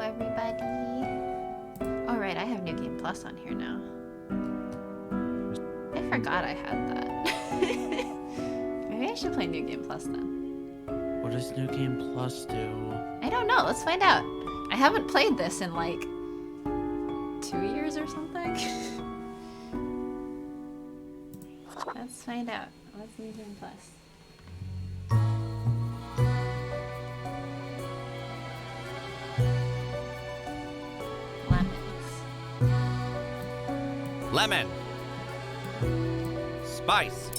everybody. Oh right, I have New Game Plus on here now. I forgot I had that. Maybe I should play New Game Plus then. What does New Game Plus do? I don't know, let's find out. I haven't played this in like 2 years or something. Let's find out. What's New Game Plus? Lemon, spice,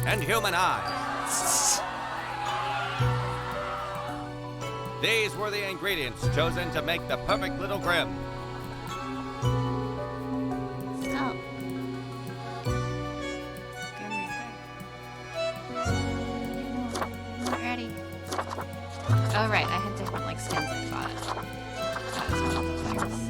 and human eyes. These were the ingredients chosen to make the perfect little Grim. Stop. I'm not ready. Oh right, I had different like skins I thought. That was one of the things.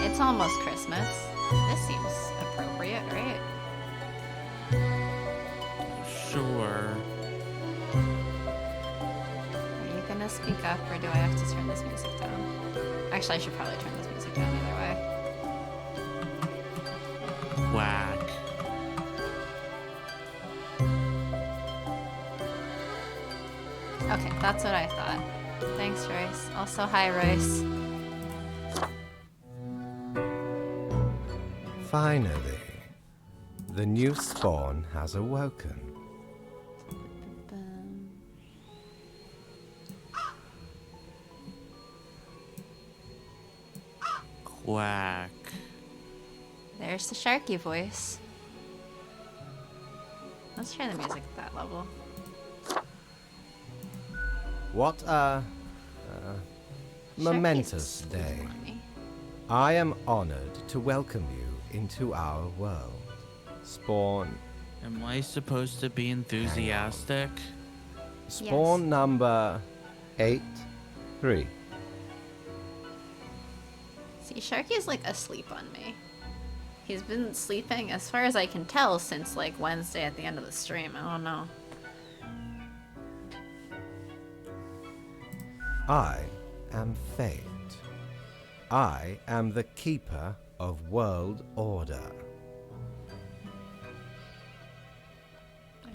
It's almost Christmas. This seems appropriate, right? Sure. Are you gonna speak up, or do I have to turn this music down? Actually, I should probably turn this music down either way. Whack. Okay, that's what I thought. Thanks, Royce. Also, hi, Royce. Finally, the new spawn has awoken. Quack. There's the Sharky voice. Let's try the music at that level. What a momentous day. I am honored to welcome you into our world. Spawn. Am I supposed to be enthusiastic? Spawn Yes. number 83. See, Sharky's like asleep on me. He's been sleeping, as far as I can tell, since like Wednesday at the end of the stream. I don't know. I am Fate. I am the keeper of world order.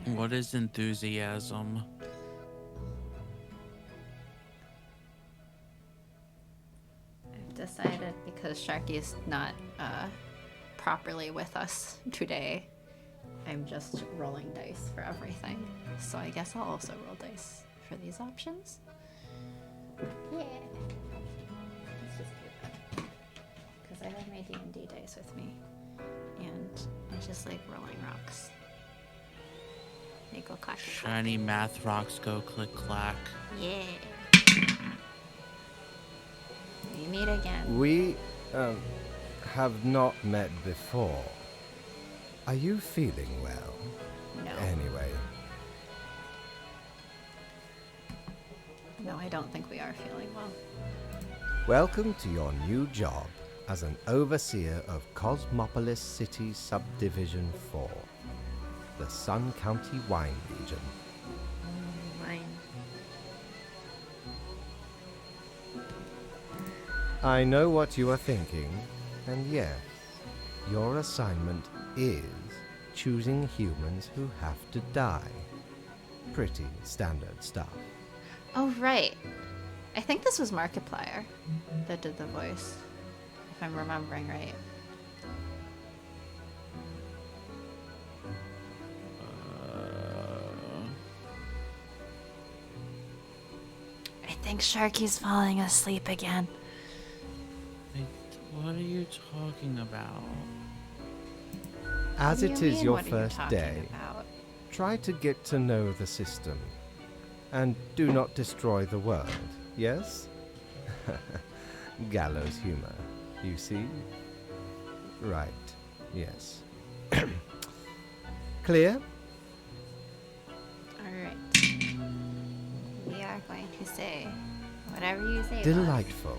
What is enthusiasm? I've decided, because Sharky's not properly with us today, I'm just rolling dice for everything. So I guess I'll also roll dice for these options. Yeah. Let's just do that. Because I have my D&D dice with me. And I just like rolling rocks. They go clack. Shiny math rocks go click clack. Yeah. We meet again. We have not met before. Are you feeling well? No. Anyway, No, I don't think we are feeling well. welcome to your new job as an overseer of Cosmopolis City Subdivision 4, the Sun County Wine Region. Mine. I know what you are thinking, and yes, your assignment is choosing humans who have to die. Pretty standard stuff. Oh, right. I think this was Markiplier that did the voice, if I'm remembering right. I think Sharky's falling asleep again. What are you talking about? As What it do you is mean, your what are you first talking day, about? try to get to know the system. And do not destroy the world, yes? Gallows humor, you see? Right, yes. Clear? Alright. We are going to say whatever you say. boss. Delightful.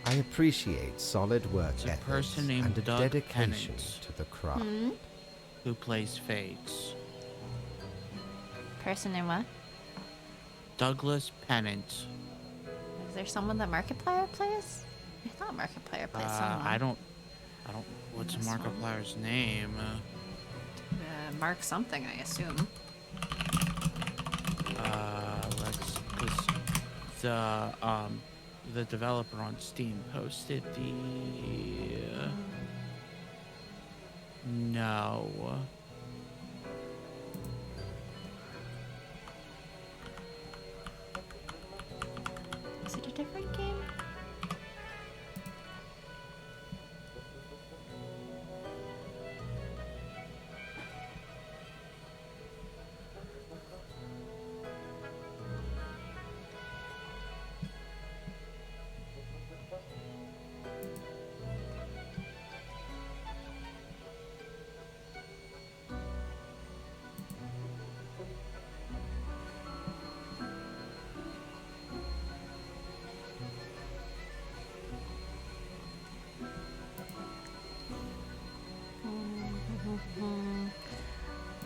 I appreciate solid work It's a ethics person named and a Doug dedication Pennant. to the craft. Who plays Fates? Person in what? Douglas Pennant. Is there someone that Markiplier plays? I thought Markiplier plays someone. I don't. What's This one. Markiplier's name? Mark something, I assume. Cause the developer on Steam posted the. No. Is it a different game?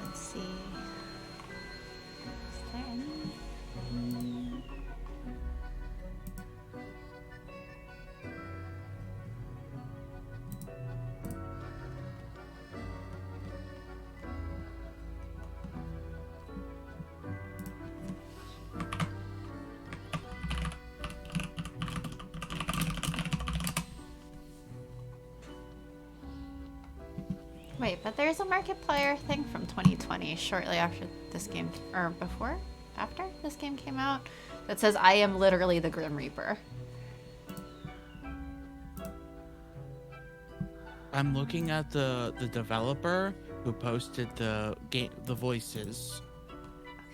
Let's see. Is there any? Wait, but there's a Markiplier thing from 2020, shortly after this game, or before? After this game came out, that says, I am literally the Grim Reaper. I'm looking at the developer who posted the voices.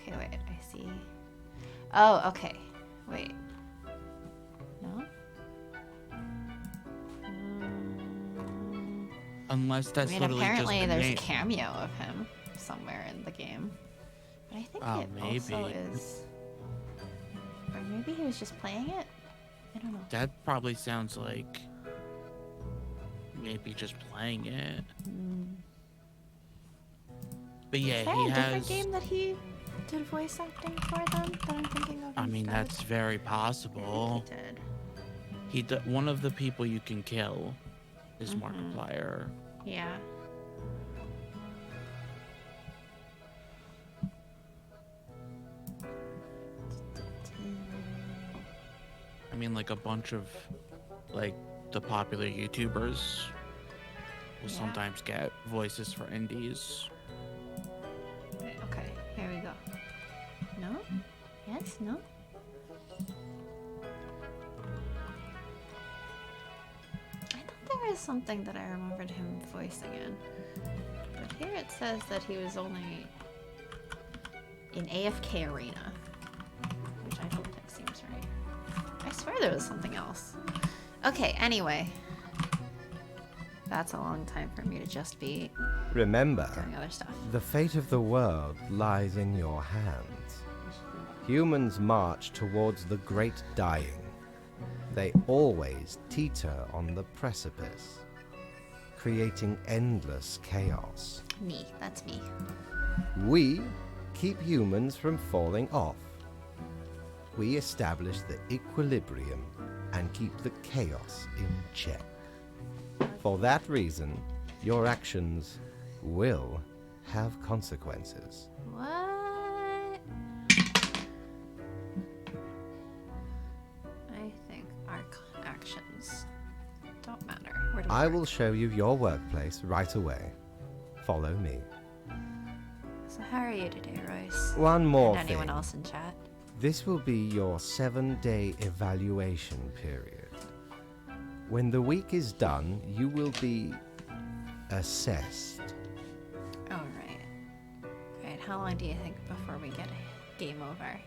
Okay, wait, I see. Oh, okay. Wait. No? Unless that's I mean, literally apparently just the there's name. a cameo of him somewhere in the game. But I think Oh, it maybe. also is... Or maybe he was just playing it? I don't know. That probably sounds like maybe just playing it. But yeah, Is there he a different has. game that he did voice acting for them that I'm thinking of? I mean, instead? that's very I think possible. he did. One of the people you can kill is Markiplier. Yeah. I mean, like a bunch of like the popular YouTubers will Yeah. sometimes get voices for indies. Okay, here we go. No? Yes? No? I thought there was something that I remembered him voicing in. But here it says that he was only in AFK Arena, which I don't think seems right. I swear there was something else. Okay, anyway. That's a long time for me to just be Remember, doing other stuff. the fate of the world lies in your hands. Humans march towards the great dying. They always teeter on the precipice, creating endless chaos. Me, that's me. We keep humans from falling off. We establish the equilibrium and keep the chaos in check. For that reason, your actions will have consequences. What? I think our actions don't matter. Where do we I work? will show you your workplace right away. Follow me. So how are you today, Royce? One more And anyone thing. else in chat? This will be your 7-day evaluation period. When the week is done, you will be assessed. Oh, right. How long do you think before we get a game over?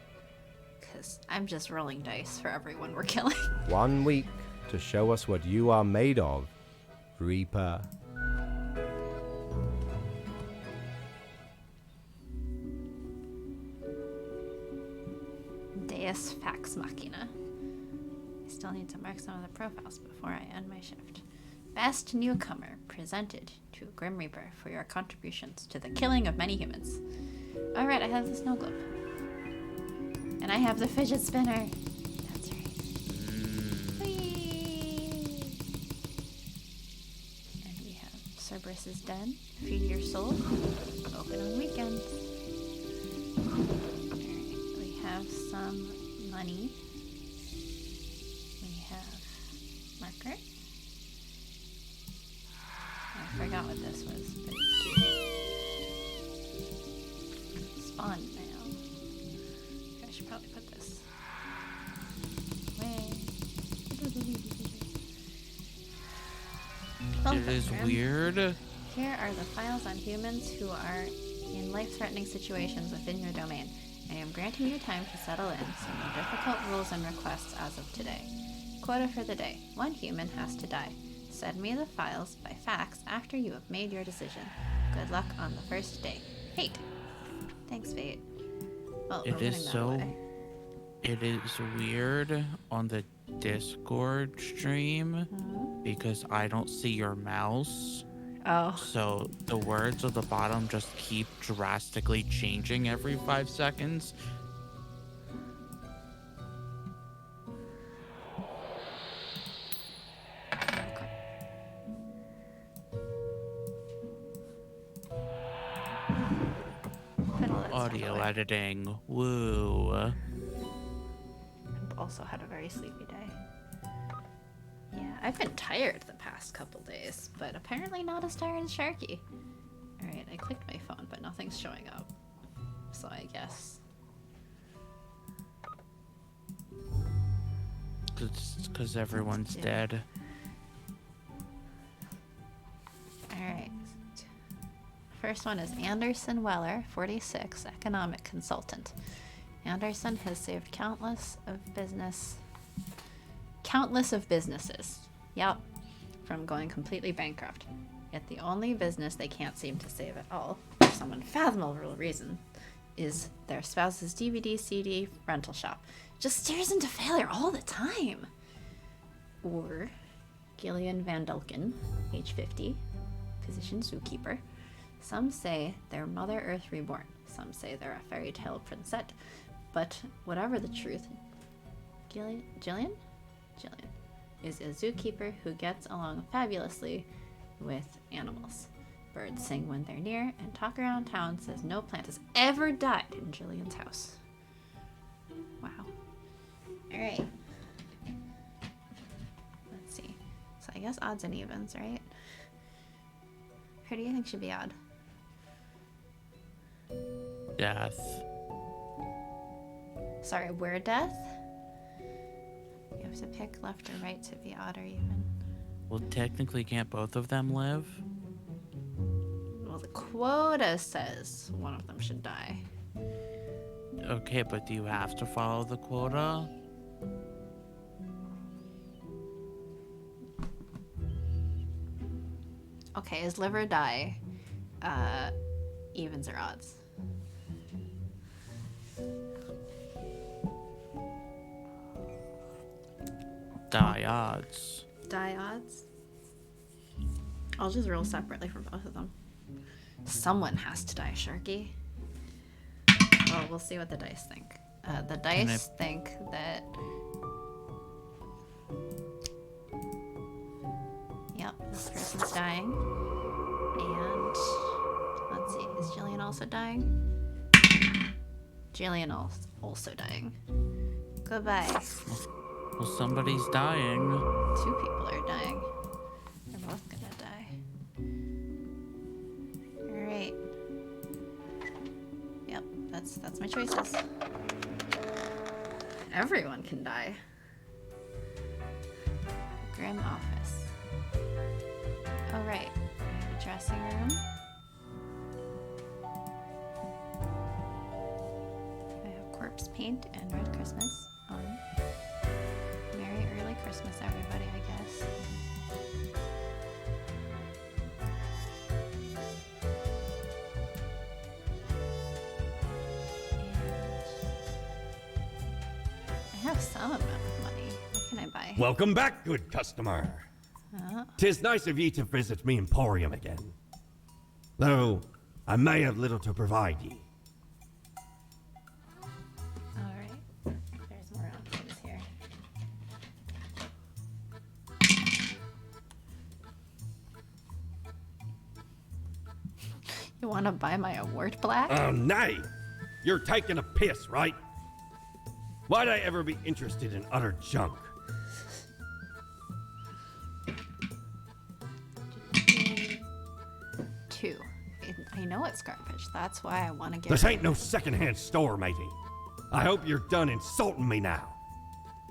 Because I'm just rolling dice for everyone we're killing. 1 week to show us what you are made of, Reaper. Deus Fax Machina. Is still need to mark some of the profiles before I end my shift. Best newcomer presented to Grim Reaper for your contributions to the killing of many humans. Alright, I have the snow globe. And I have the fidget spinner. That's right. Whee! And we have Cerberus's Den. Feed your soul. Open on weekends. Alright, we have some money. We have marker. I forgot what this was, but it's cute. Spawn mail. I should probably put this away. It is weird. Here are the files on humans who are in life-threatening situations within your domain. I am granting you time to settle in, so no difficult rules and requests as of today. Quota for the day. 1 human has to die. Send me the files by fax after you have made your decision. Good luck on the first day. Fate. Thanks, Fate. Well, It is weird on the Discord stream because I don't see your mouse. Oh. So the words at the bottom just keep drastically changing every 5 seconds. Audio editing. Woo. I've also had a very sleepy day. Yeah, I've been tired the past couple days, but apparently not as tired as Sharky. Alright, I clicked my phone, but nothing's showing up. So I guess. Because everyone's dead. Alright. First one is Anderson Weller, 46, economic consultant. Anderson has saved countless of businesses. Yep. From going completely bankrupt. Yet the only business they can't seem to save at all, for some unfathomable reason, is their spouse's DVD CD rental shop. Just stares into failure all the time. Or Gillian Van Dulken, age 50, position zookeeper. Some say they're Mother Earth reborn. Some say they're a fairy tale princess. But whatever the truth, Jillian is a zookeeper who gets along fabulously with animals. Birds sing when they're near, and talk around town says no plant has ever died in Jillian's house. Wow. Alright. Let's see. So I guess odds and evens, right? Who do you think should be odd? Death. Sorry, where death? You have to pick left or right to be odd or even. Well, technically, can't both of them live? Well, the quota says one of them should die. Okay, but do you have to follow the quota? Okay, is live or die evens or odds? Die odds. Die odds? I'll just roll separately for both of them. Someone has to die, Sharky. Well, we'll see what the dice think. The dice think that... Yep, this person's dying. And... let's see, is Jillian also dying? Jillian also dying. Goodbye. Well, somebody's dying. 2 people are dying. They're both gonna die. Alright. Yep, that's my choices. Everyone can die. Grim office. Alright. Dressing room. I have corpse paint and Red Christmas on. Merry early Christmas, everybody, I guess. And I have some amount of money. What can I buy? Hi. Welcome back, good customer. 'Tis nice of ye to visit me emporium again. Though, I may have little to provide ye. Alright. There's more options here. You want to buy my award plaque? Oh, nay! You're taking a piss, right? Why'd I ever be interested in utter junk? Two. I know it's garbage. That's why I want to get This ain't no secondhand store, matey. I hope you're done insulting me now.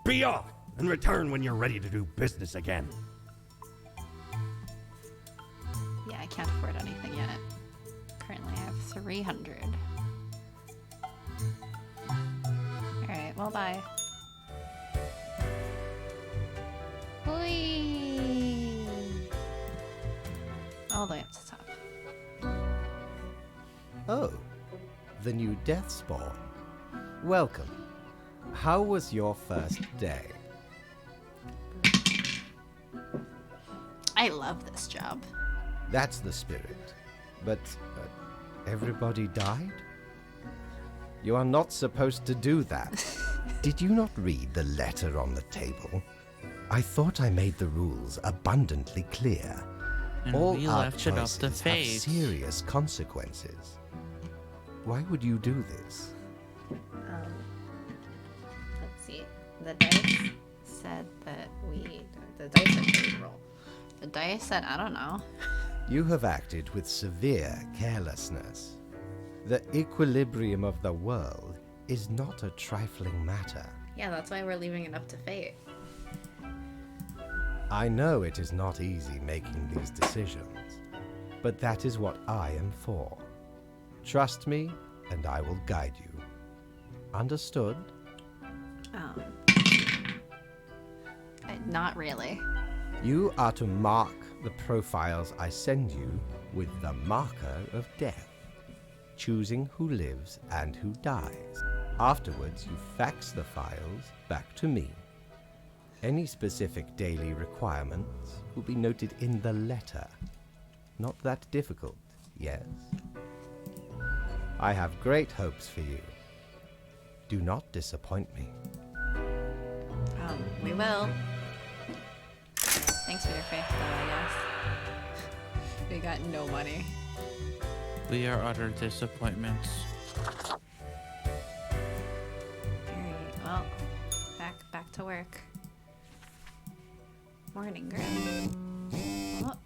Be off and return when you're ready to do business again. Yeah, I can't afford anything yet. Currently, I have 300. Alright, well, bye. Whee! All the way up to the top. Oh, the new death spawn. Welcome. How was your first day? I love this job. That's the spirit. But everybody died? You are not supposed to do that. Did you not read the letter on the table? I thought I made the rules abundantly clear. And All we our left it up to choices have fate. serious consequences. Why would you do this? Let's see. The dice said that the dice said we roll. The dice said, I don't know. You have acted with severe carelessness. The equilibrium of the world is not a trifling matter. Yeah, that's why we're leaving it up to fate. I know it is not easy making these decisions, but that is what I am for. Trust me, and I will guide you. Understood? Not really. You are to mark the profiles I send you with the marker of death, choosing who lives and who dies. Afterwards, you fax the files back to me. Any specific daily requirements will be noted in the letter. Not that difficult, yes? I have great hopes for you. Do not disappoint me. We will. Thanks for your faith, though, I guess. We got no money. We are utter disappointments. Alright, well, back to work. Morning, Grim. Oh.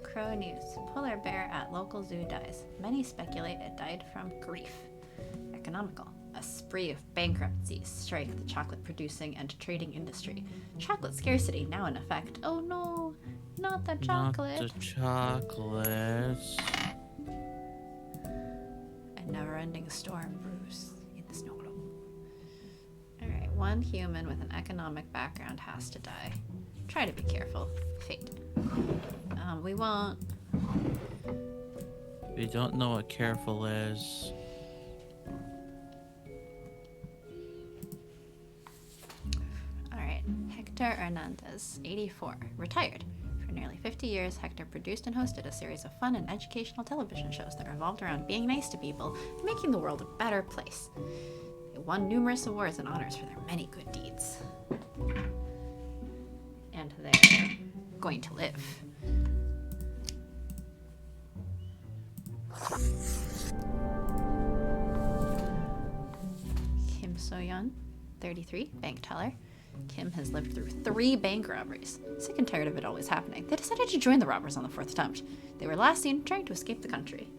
Crow news. Polar bear at local zoo dies. Many speculate it died from grief. Economical. A spree of bankruptcies strike the chocolate producing and trading industry. Chocolate scarcity now in effect. Oh no, not the chocolate. Not the chocolates. A never-ending storm brews in the snow. Alright, one human with an economic background has to die. Try to be careful. Fate. We won't. We don't know what careful is. Alright, Hector Hernandez, 84, retired. For nearly 50 years, Hector produced and hosted a series of fun and educational television shows that revolved around being nice to people and making the world a better place. They won numerous awards and honors for their many good deeds. And they're going to live. Kim So-yeon, 33, bank teller. Kim has lived through 3 bank robberies. Sick and tired of it always happening, they decided to join the robbers on the 4th attempt. They were last seen trying to escape the country.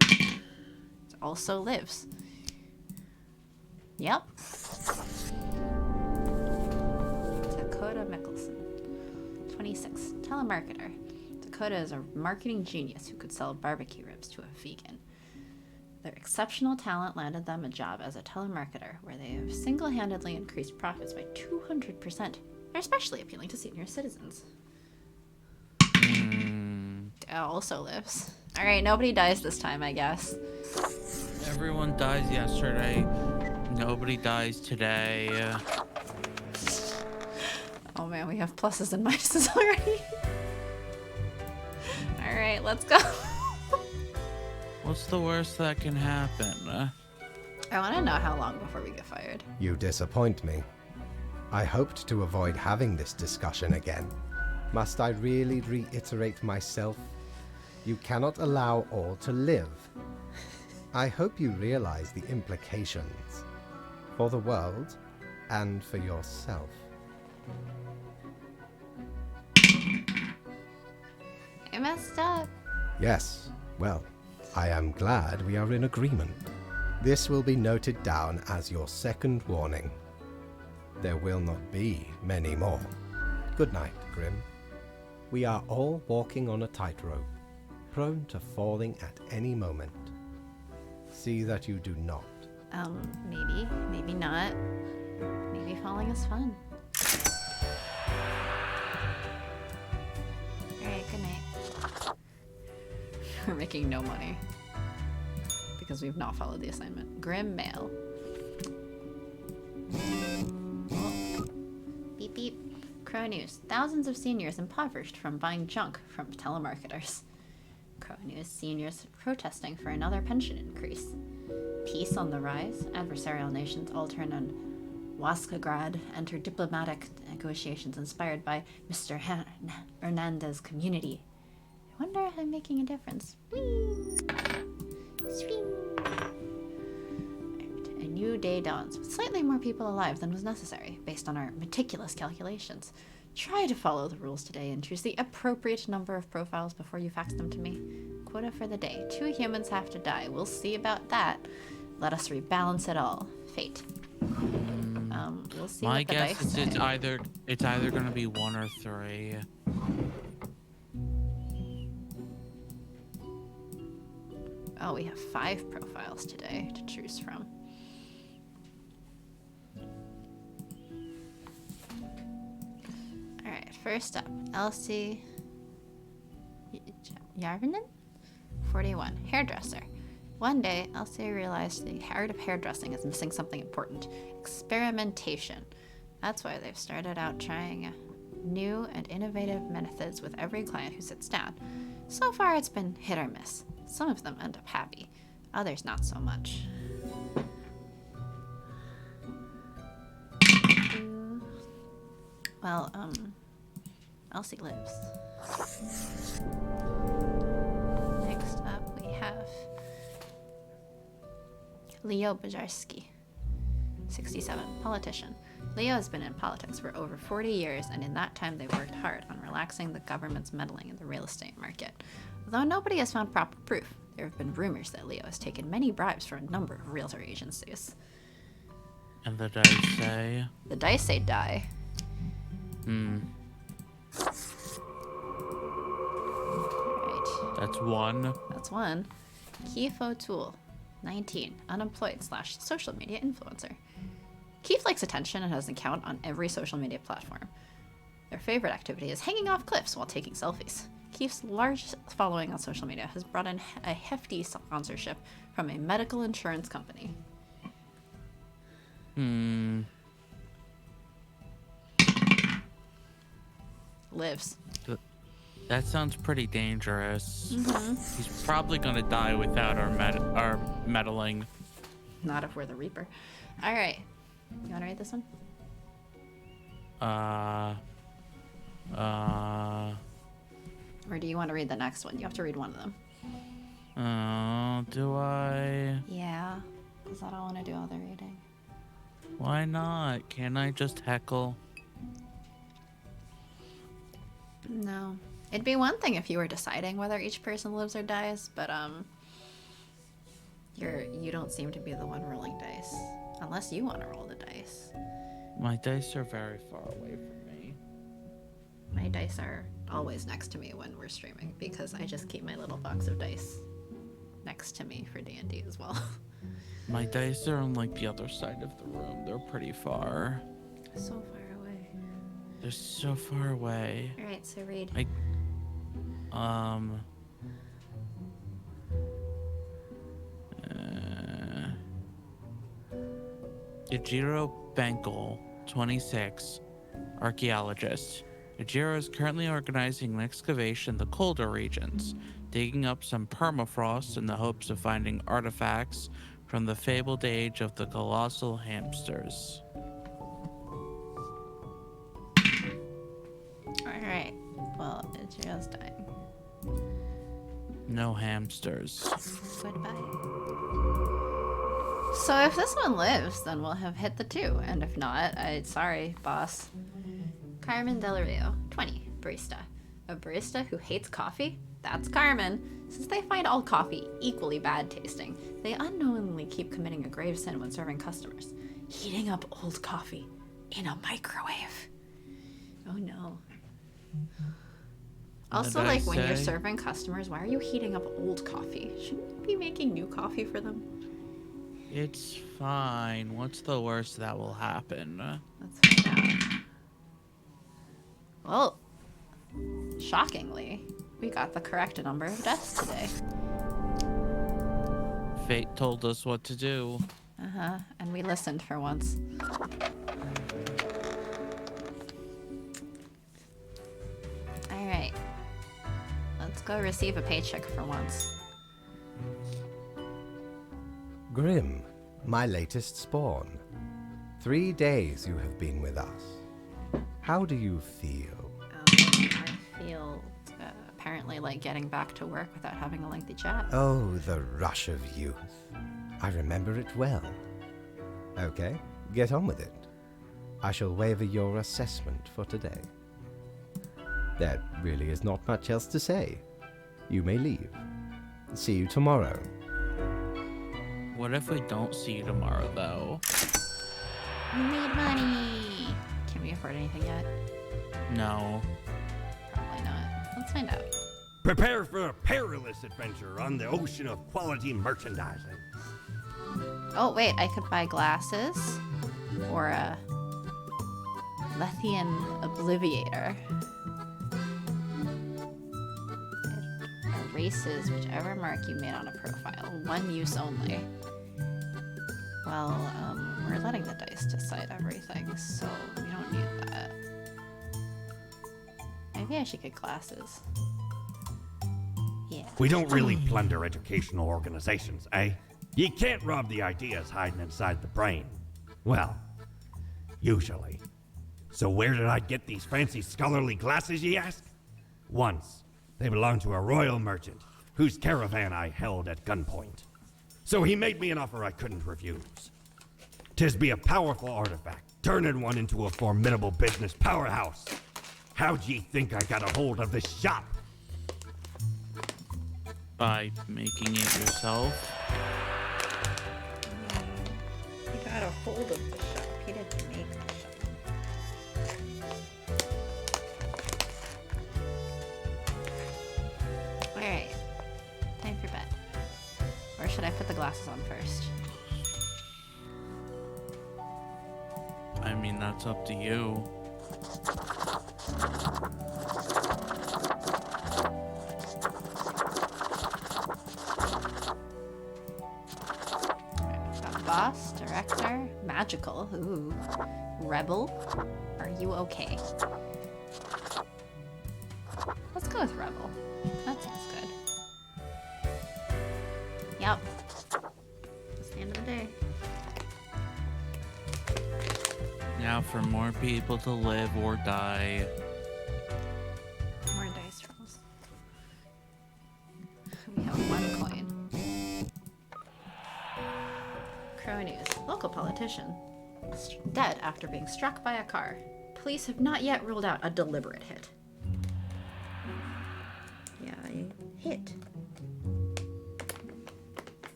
It also lives. Yep. Dakota Mickelson, 26, telemarketer. Dakota is a marketing genius who could sell barbecue ribs to a vegan. Their exceptional talent landed them a job as a telemarketer, where they have single-handedly increased profits by 200%. They're especially appealing to senior citizens. Also lives. Alright, nobody dies this time, I guess. Everyone dies yesterday. Nobody dies today. Oh man, we have pluses and minuses already. Alright, let's go. What's the worst that can happen? I want to know how long before we get fired. You disappoint me. I hoped to avoid having this discussion again. Must I really reiterate myself? You cannot allow all to live. I hope you realize the implications for the world and for yourself. I messed up. Yes, well, I am glad we are in agreement. This will be noted down as your second warning. There will not be many more. Good night, Grim. We are all walking on a tightrope, prone to falling at any moment. See that you do not. Maybe, maybe not. Maybe falling is fun. Alright, good night. We're making no money. Because we've not followed the assignment. Grim mail. Oh. Beep beep. Crow News. Thousands of seniors impoverished from buying junk from telemarketers. Crow News seniors protesting for another pension increase. Peace on the rise. Adversarial nations Altern and Waskagrad enter diplomatic negotiations inspired by Mr. Hernandez's community. I wonder if I'm making a difference. Whee! Swing! A new day dawns with slightly more people alive than was necessary, based on our meticulous calculations. Try to follow the rules today and choose the appropriate number of profiles before you fax them to me. Quota for the day. 2 humans have to die. We'll see about that. Let us rebalance it all. Fate. We'll see My what the guess dice is say. it's either gonna be 1 or 3. Oh, we have 5 profiles today to choose from. Alright, first up, Elsie Järvinen? 41, hairdresser. One day, Elsie realized the art of hairdressing is missing something important. Experimentation. That's why they've started out trying new and innovative methods with every client who sits down. So far, it's been hit or miss. Some of them end up happy, others not so much. Well, Elsie lives. Next up, we have Leo Bajarski, 67, politician. Leo has been in politics for over 40 years, and in that time they've worked hard on relaxing the government's meddling in the real estate market. Although nobody has found proper proof, there have been rumors that Leo has taken many bribes from a number of realtor agencies. And the dice say? The dice say die. Alright. That's 1. That's 1. Keith O'Toole, 19, unemployed / social media influencer. Keith likes attention and has an account on every social media platform. Their favorite activity is hanging off cliffs while taking selfies. Keith's large following on social media has brought in a hefty sponsorship from a medical insurance company. Lives. That sounds pretty dangerous. He's probably gonna die without our meddling. Not if we're the Reaper. Alright. You wanna read this one? Or do you want to read the next one? You have to read one of them. Do I? Yeah, because I don't want to do all the reading. Why not? Can I just heckle? No. It'd be one thing if you were deciding whether each person lives or dies, but you don't seem to be the one rolling dice. Unless you want to roll the dice. My dice are very far away from me. My dice are always next to me when we're streaming because I just keep my little box of dice next to me for D&D as well. My dice are on like the other side of the room. They're pretty far. So far away. They're so far away. Alright, so read. Yajiro Benkel, 26, archaeologist. Ejiro is currently organizing an excavation in the colder regions, digging up some permafrost in the hopes of finding artifacts from the fabled age of the colossal hamsters. Alright. Well, Ichiro's dying. No hamsters. Goodbye. So if this one lives, then we'll have hit the 2. And if not, sorry, boss. Carmen Del Rio, 20, barista. A barista who hates coffee? That's Carmen. Since they find all coffee equally bad tasting, they unknowingly keep committing a grave sin when serving customers. Heating up old coffee in a microwave. Oh no. Also, like, when you're serving customers, why are you heating up old coffee? Shouldn't you be making new coffee for them? It's fine. What's the worst that will happen? Let's find out. Well, shockingly, we got the correct number of deaths today. Fate told us what to do. Uh-huh, and we listened for once. Alright. Let's go receive a paycheck for once. Grim, my latest spawn. 3 days you have been with us. How do you feel? I feel apparently like getting back to work without having a lengthy chat. Oh, the rush of youth. I remember it well. Okay, get on with it. I shall waiver your assessment for today. There really is not much else to say. You may leave. See you tomorrow. What if we don't see you tomorrow, though? We made money! Can we afford anything yet? No. Probably not. Let's find out. Prepare for a perilous adventure on the ocean of quality merchandising. Oh, wait, I could buy glasses or a Lethian Obliviator. It erases whichever mark you made on a profile. One use only. Well, we're letting the dice decide everything, so we don't need that. Maybe I should get glasses. Yeah. We don't really plunder educational organizations, eh? You can't rob the ideas hiding inside the brain. Well, usually. So where did I get these fancy scholarly glasses, ye ask? Once, they belonged to a royal merchant, whose caravan I held at gunpoint. So he made me an offer I couldn't refuse. 'Tis be a powerful artifact, turning one into a formidable business powerhouse. How'd ye think I got a hold of this shop? By making it yourself? He got a hold of the shop. He didn't make the shop. Alright. Time for bed. Or should I put the glasses on first? I mean, that's up to you. Got boss, director, magical, ooh, rebel. Are you okay? Let's go with rebel. That seems good. Yep. That's the end of the day. Now for more people to live or die. More dice rolls. We have 1 coin. Crow news. Local politician. Dead after being struck by a car. Police have not yet ruled out a deliberate hit. Yeah, he hit.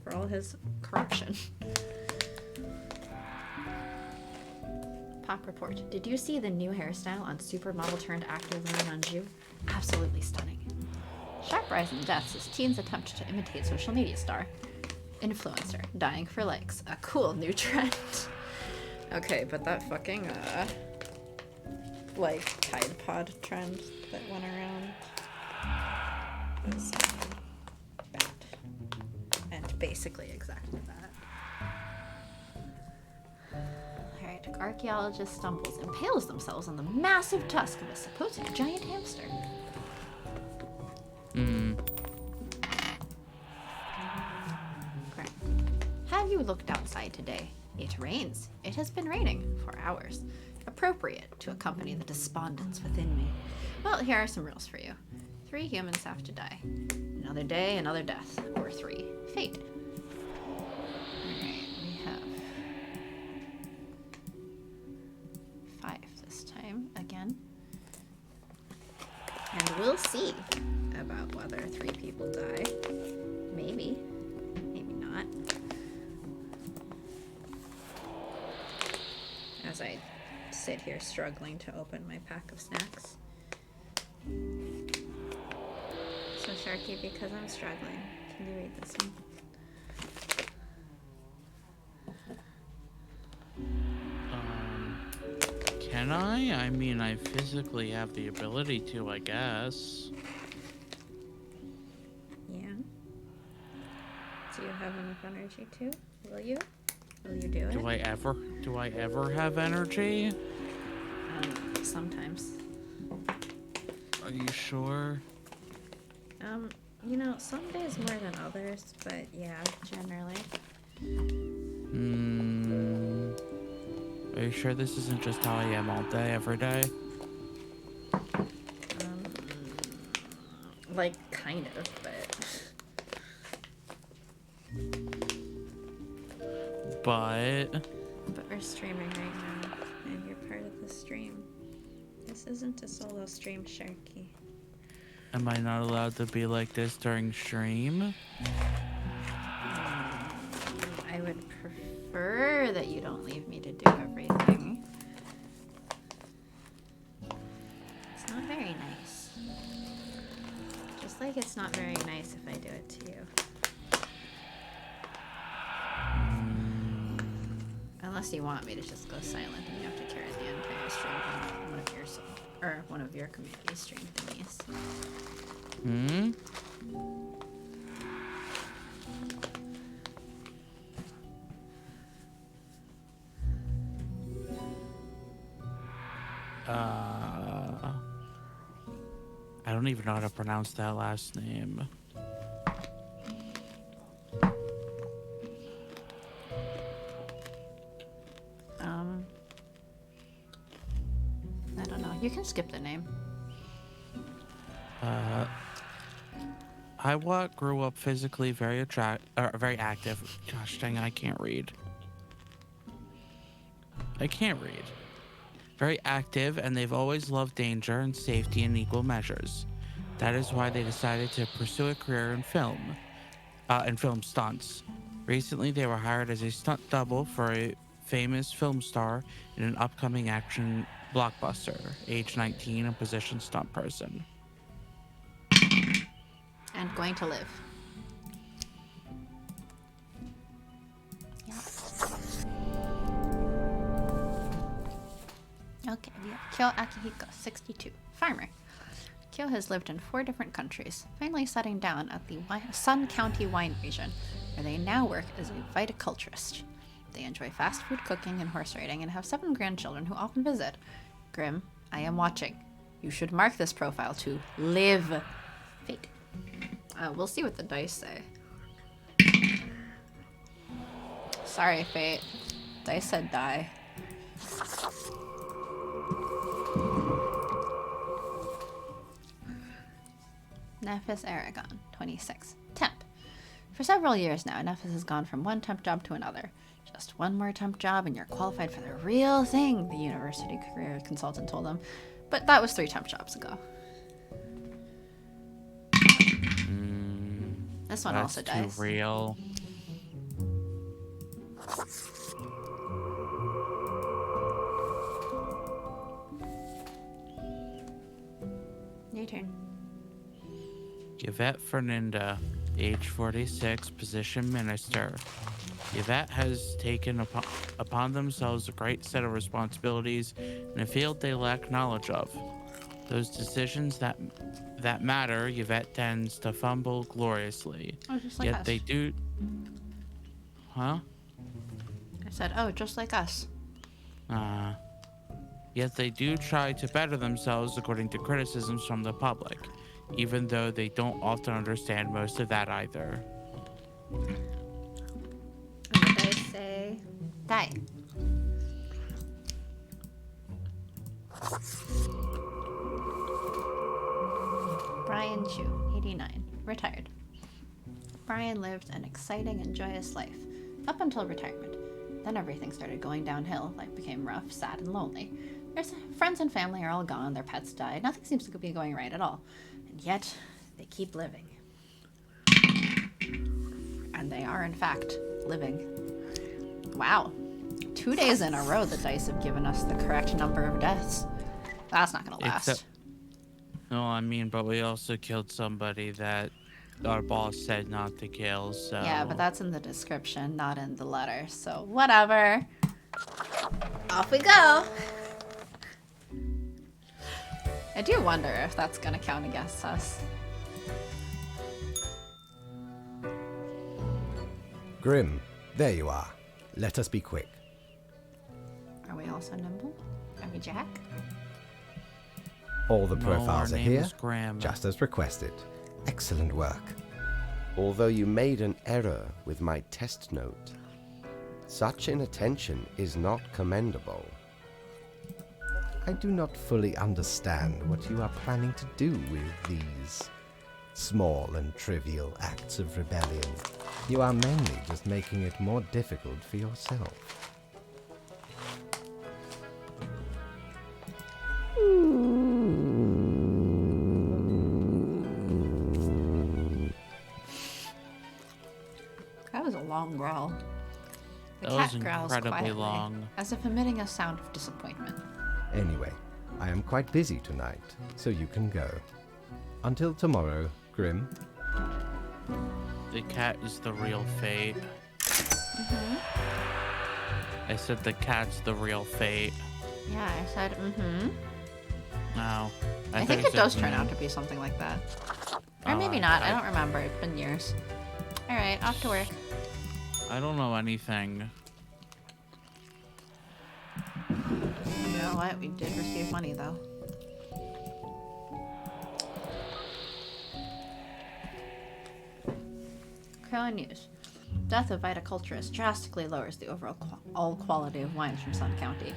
For all his corruption. Pop report. Did you see the new hairstyle on supermodel turned actor Lorraine Anjou? Absolutely stunning. Sharp rise in deaths as teens attempt to imitate social media star. Influencer. Dying for likes. A cool new trend. Okay, but that fucking, like, Tide Pod trend that went around was bad. And basically exactly that. Alright, archaeologist stumbles, impales themselves on the massive tusk of a supposed giant hamster. Correct. Have you looked outside today? It rains. It has been raining for hours. Appropriate to accompany the despondence within me. Well, here are some rules for you. 3 humans have to die. Another day, another death. Or 3. Fate. Alright, we have 5 this time, again. And we'll see about whether 3 people die. Maybe. Maybe not. As I sit here struggling to open my pack of snacks. So Sharky, because I'm struggling, can you read this one? Can I? I mean, I physically have the ability to, I guess. Yeah. Do you have enough energy to? Will you? Will you do it? Do I ever have energy? Sometimes. Are you sure? You know, some days more than others, but yeah, generally. Are you sure this isn't just how I am all day, every day? Like, kind of, But But we're streaming right now, and you're part of the stream. This isn't a solo stream, Sharky. am I not allowed to be like this during stream? I would prefer that you don't leave me to do everything. It's not very nice. Just like it's not very nice if I do it to you. Unless you want me to just go silent and you have to carry the entire stream on one of your or one of your community stream thingies. I don't even know how to pronounce that last name. I don't know. You can skip the name. Grew up physically very active. Gosh dang, I can't read. Very active, and they've always loved danger and safety in equal measures. That is why they decided to pursue a career in film stunts. Recently, they were hired as a stunt double for a famous film star in an upcoming action blockbuster. Age 19, a position stunt person. And going to live. Yeah. Okay, we have Kyo Akihiko, 62, farmer. Kyo has lived in 4 different countries, finally settling down at the Sun County wine region, where they now work as a viticulturist. They enjoy fast food cooking and horse riding and have 7 grandchildren who often visit. Grim, I am watching. You should mark this profile to live. Fate. We'll see what the dice say. Sorry, Fate. Dice said die. Nephis Aragon, 26. Temp. For several years now, Nephis has gone from one temp job to another. Just one more temp job and you're qualified for the real thing, the university career consultant told them. But that was 3 temp jobs ago. This one also dies. That's too real. Your turn. Yvette Fernanda, age 46, position minister. Yvette has taken upon themselves a great set of responsibilities in a field they lack knowledge of. Those decisions that matter, Yvette tends to fumble gloriously. Oh, just like Yet us. they do... Huh? I said, oh, just like us. Yet they do try to better themselves according to criticisms from the public, even though they don't often understand most of that either. And the dice say die. Brian Chu, 89, retired. Brian lived an exciting and joyous life, up until retirement. Then everything started going downhill. Life became rough, sad, and lonely. Their friends and family are all gone, their pets died, nothing seems to be going right at all. And yet, they keep living. And they are, in fact, living. Wow. 2 days in a row, the dice have given us the correct number of deaths. That's not gonna last. No, I mean, but we also killed somebody that our boss said not to kill, so... Yeah, but that's in the description, not in the letter, so whatever. Off we go! I do wonder if that's gonna count against us. Grim, there you are. Let us be quick. Are we also nimble? Are we Jack? All the No, profiles our are name here, is Graham. just as requested. Excellent work. Although you made an error with my test note, such inattention is not commendable. I do not fully understand what you are planning to do with these small and trivial acts of rebellion. You are mainly just making it more difficult for yourself. That was a long growl. The That cat was growls incredibly quietly, long. as if emitting a sound of disappointment. Anyway, I am quite busy tonight, so you can go. Until tomorrow, Grim. The cat is the real fate. I said the cat's the real fate. Yeah, I said, mm-hmm. No. I think it does turn out to be something like that. Or maybe not, I don't remember, it's been years. Alright, off to work. I don't know anything. You know what, we did receive money though. Curling News. Death of viticulturist drastically lowers the overall quality of wines from Sun County.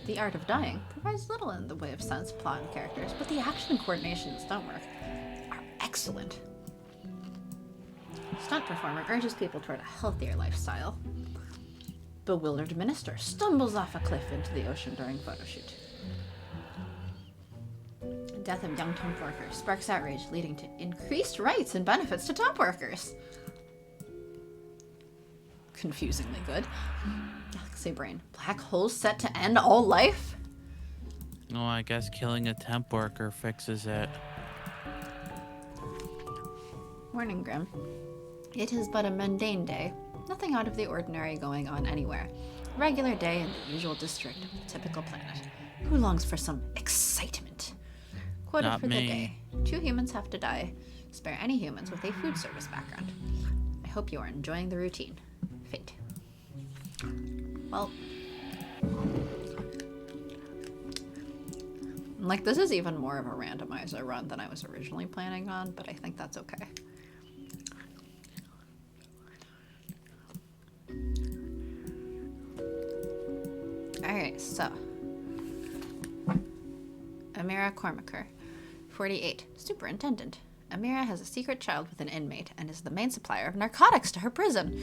The Art of Dying provides little in the way of sense, plot, and characters, but the action and coordination and stunt work are excellent. Stunt performer urges people toward a healthier lifestyle. Bewildered minister stumbles off a cliff into the ocean during photo shoot. Death of young temp worker sparks outrage, leading to increased rights and benefits to temp workers. Confusingly good. Galaxy Brain. Black holes set to end all life? No, I guess killing a temp worker fixes it. Morning, Grim. It is but a mundane day. Nothing out of the ordinary going on anywhere. A regular day in the usual district of the typical planet. Who longs for some excitement? Quoted Not for the me. day. 2 humans have to die. Spare any humans with a food service background. I hope you are enjoying the routine. Fate. Well, like, this is even more of a randomizer run than I was originally planning on, but I think that's okay. Alright, so Amira Cormaker, 48, Superintendent. Amira has a secret child with an inmate and is the main supplier of narcotics to her prison.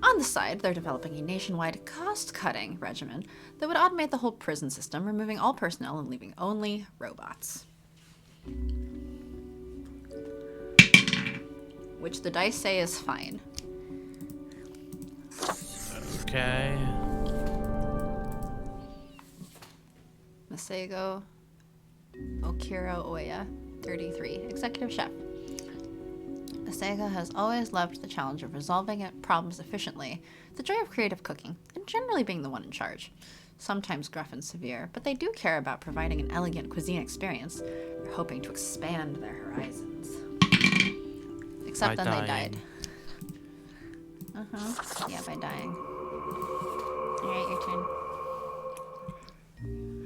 On the side, they're developing a nationwide cost-cutting regimen that would automate the whole prison system, removing all personnel and leaving only robots. Which the dice say is fine. Okay. Masego Okiro Oya, 33, Executive Chef. Masego has always loved the challenge of resolving problems efficiently, the joy of creative cooking, and generally being the one in charge. Sometimes gruff and severe, but they do care about providing an elegant cuisine experience. They're hoping to expand their horizons. Except By then they dying. died. Uh-huh. Yeah, by dying. Alright, your turn.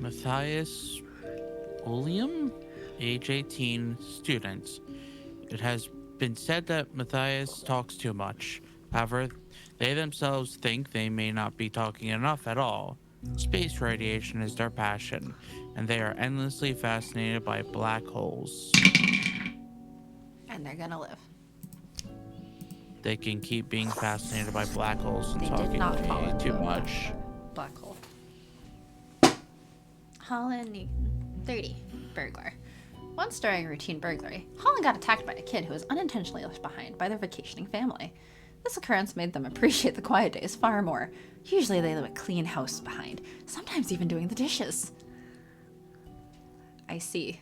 Matthias William, age 18, student. It has been said that Matthias talks too much. However, they themselves think they may not be talking enough at all. Space radiation is their passion, and they are endlessly fascinated by black holes. And they're gonna live. They can keep being fascinated by black holes and They did talking not fall way into too a much. black hole. Holland Newton, 30, burglar. Once during a routine burglary, Holland got attacked by a kid who was unintentionally left behind by their vacationing family. This occurrence made them appreciate the quiet days far more. Usually they leave a clean house behind, sometimes even doing the dishes. I see.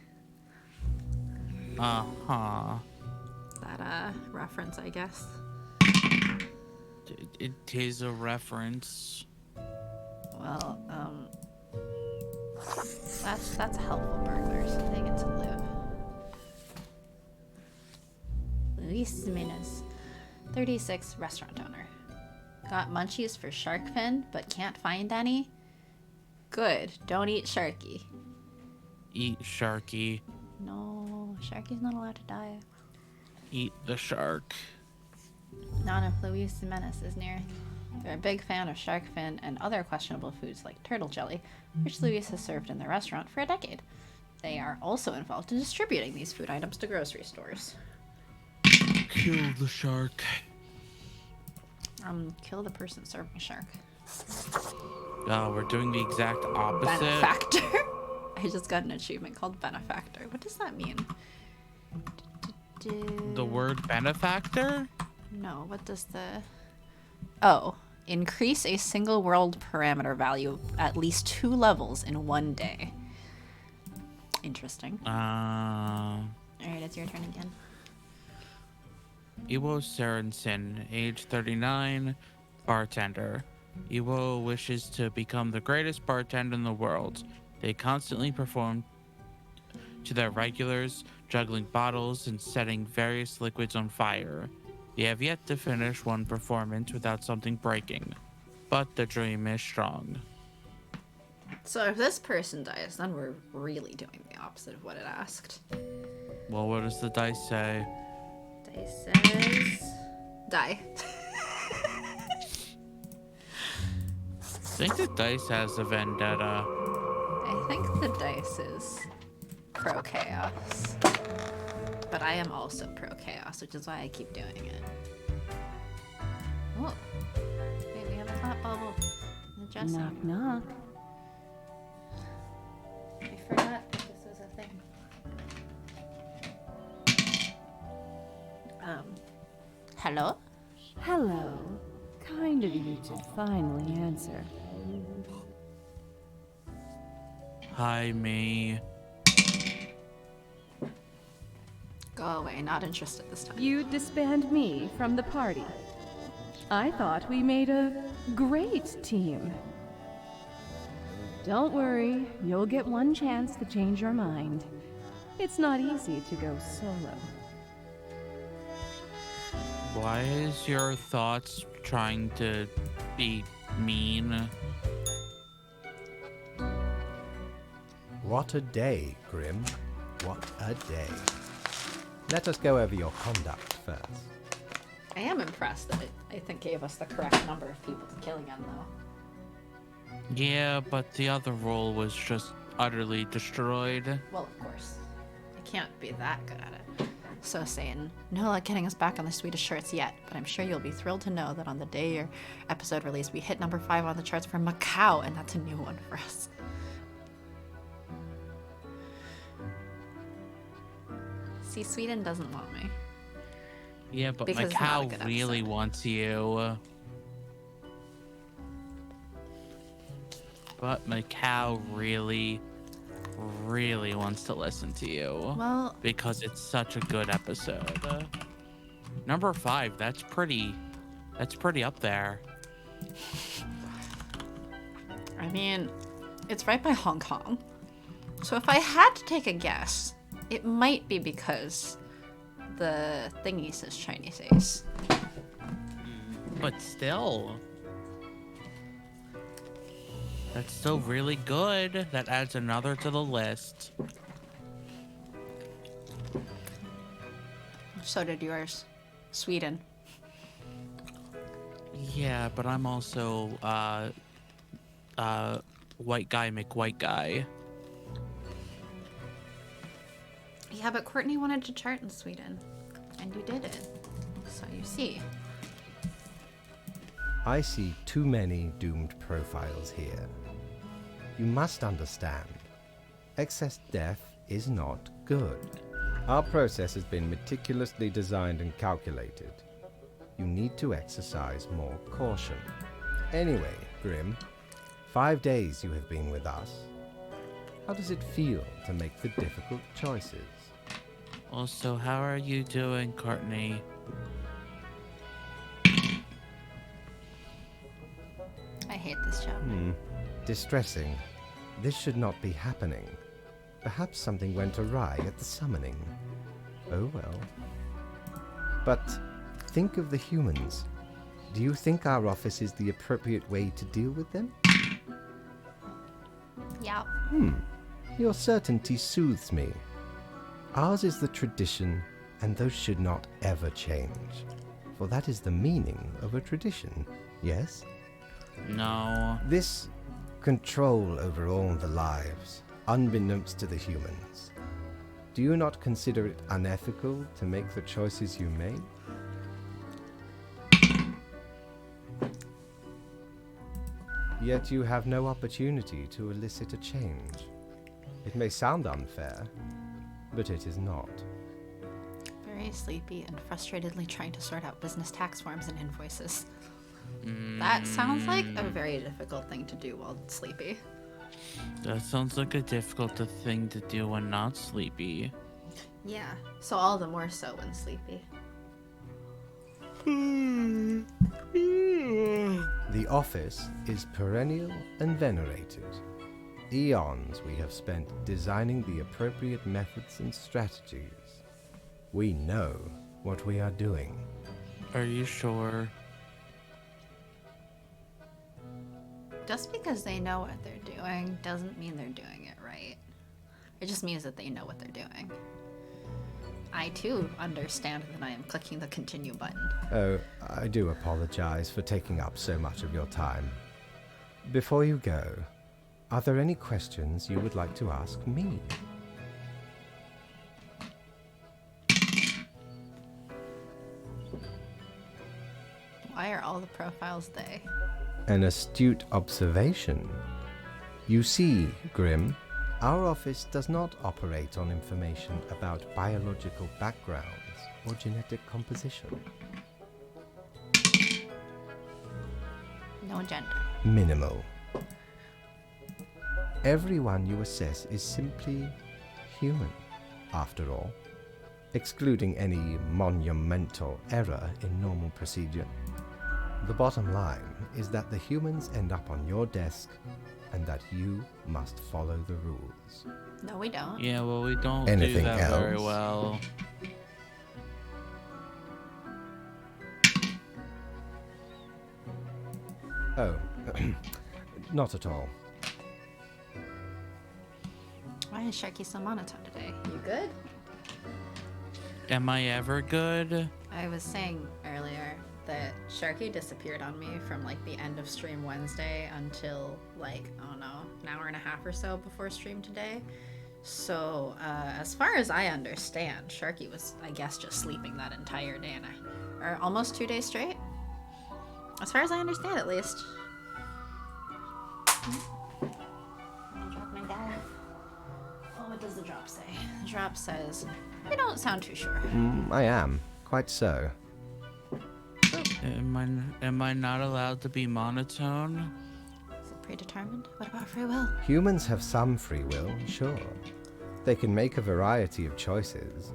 Uh-huh. That, reference, I guess. It is a reference. Well, that's helpful burglars. They get to live. Luis Jimenez, 36, restaurant owner. Got munchies for shark fin, but can't find any? Good, don't eat Sharky. Eat Sharky. No, Sharky's not allowed to die. Eat the shark. None of Luis Jimenez is near. They're a big fan of shark fin and other questionable foods like turtle jelly, which Luis has served in their restaurant for a decade. They are also involved in distributing these food items to grocery stores. Kill the shark. Kill the person serving shark. We're doing the exact opposite. Benefactor. I just got an achievement called benefactor. What does that mean? The word benefactor? No, what does the... Oh, increase a single world parameter value at least 2 levels in 1 day. Interesting. Alright, it's your turn again. Iwo Sørensen, age 39, bartender. Iwo wishes to become the greatest bartender in the world. They constantly perform to their regulars, juggling bottles and setting various liquids on fire. They have yet to finish one performance without something breaking, but the dream is strong. So if this person dies, then we're really doing the opposite of what it asked. Well, what does the dice say? Dice says... Die. I think the dice has a vendetta. I think the dice is pro-chaos. But I am also pro-chaos, which is why I keep doing it. Oh. Wait, we have a thought bubble. The dressing. Knock, knock. I forgot that this was a thing. Hello? Hello. Kind of you to finally answer. Hi, me. Go away, not interested this time. You disband me from the party. I thought we made a great team. Don't worry, you'll get one chance to change your mind. It's not easy to go solo. Why is your thoughts trying to be mean? What a day, Grim. What a day. Let us go over your conduct first. I am impressed that it, I think, gave us the correct number of people to kill again, though. Yeah, but the other roll was just utterly destroyed. Well, of course. I can't be that good at it. So, Satan, no luck getting us back on the Swedish shirts yet, but I'm sure you'll be thrilled to know that on the day your episode released, we hit number 5 on the charts for Macau, and that's a new one for us. See, Sweden doesn't want me. Yeah, but Because it's not a good Macau really episode. wants you. But Macau really wants to listen to you. Well, Because it's such a good episode. Number 5, that's pretty up there. I mean, it's right by Hong Kong. So if I had to take a guess, it might be because the thingy says Chinese Ace. But still. That's still really good. That adds another to the list. So did yours. Sweden. Yeah, but I'm also, white guy McWhite guy. Yeah, but Courtney wanted to chart in Sweden. And you did it. So you see. I see too many doomed profiles here. You must understand, excess death is not good. Our process has been meticulously designed and calculated. You need to exercise more caution. Anyway, Grim, 5 days you have been with us. How does it feel to make the difficult choices? Also, how are you doing, Courtney? I hate this job. Distressing. This should not be happening. Perhaps something went awry at the summoning. Oh well. But think of the humans. Do you think our office is the appropriate way to deal with them? Yeah. Your certainty soothes me. Ours is the tradition, and those should not ever change. For that is the meaning of a tradition, yes? No. This control over all the lives, unbeknownst to the humans. Do you not consider it unethical to make the choices you made? Yet you have no opportunity to elicit a change. It may sound unfair, but it is not. Very sleepy and frustratedly trying to sort out business tax forms and invoices. That sounds like a very difficult thing to do while sleepy. That sounds like a difficult thing to do when not sleepy. Yeah, so all the more so when sleepy. The office is perennial and venerated. Eons we have spent designing the appropriate methods and strategies. We know what we are doing. Are you sure? Just because they know what they're doing doesn't mean they're doing it right. It just means that they know what they're doing. I too understand that I am clicking the continue button. Oh, I do apologize for taking up so much of your time. Before you go, are there any questions you would like to ask me? Why are all the profiles they? An astute observation. You see, Grim, our office does not operate on information about biological backgrounds or genetic composition. No gender. Minimal. Everyone you assess is simply human, after all, excluding any monumental error in normal procedure. The bottom line is that the humans end up on your desk and that you must follow the rules. No, we don't. Yeah, well, we don't Anything do that very else? well. Oh, not at all. Why is Sharky so monotone today? You good? Am I ever good? I was saying earlier that Sharky disappeared on me from like the end of stream Wednesday until like, I don't know, an hour and a half or so before stream today. So, as far as I understand, Sharky was, I guess, just sleeping that entire day or almost 2 days straight. As far as I understand, at least. Oh, what does the drop say? The drop says, I don't sound too sure. I am, quite so. Am I not allowed to be monotone? Is it predetermined? What about free will? Humans have some free will, sure. They can make a variety of choices.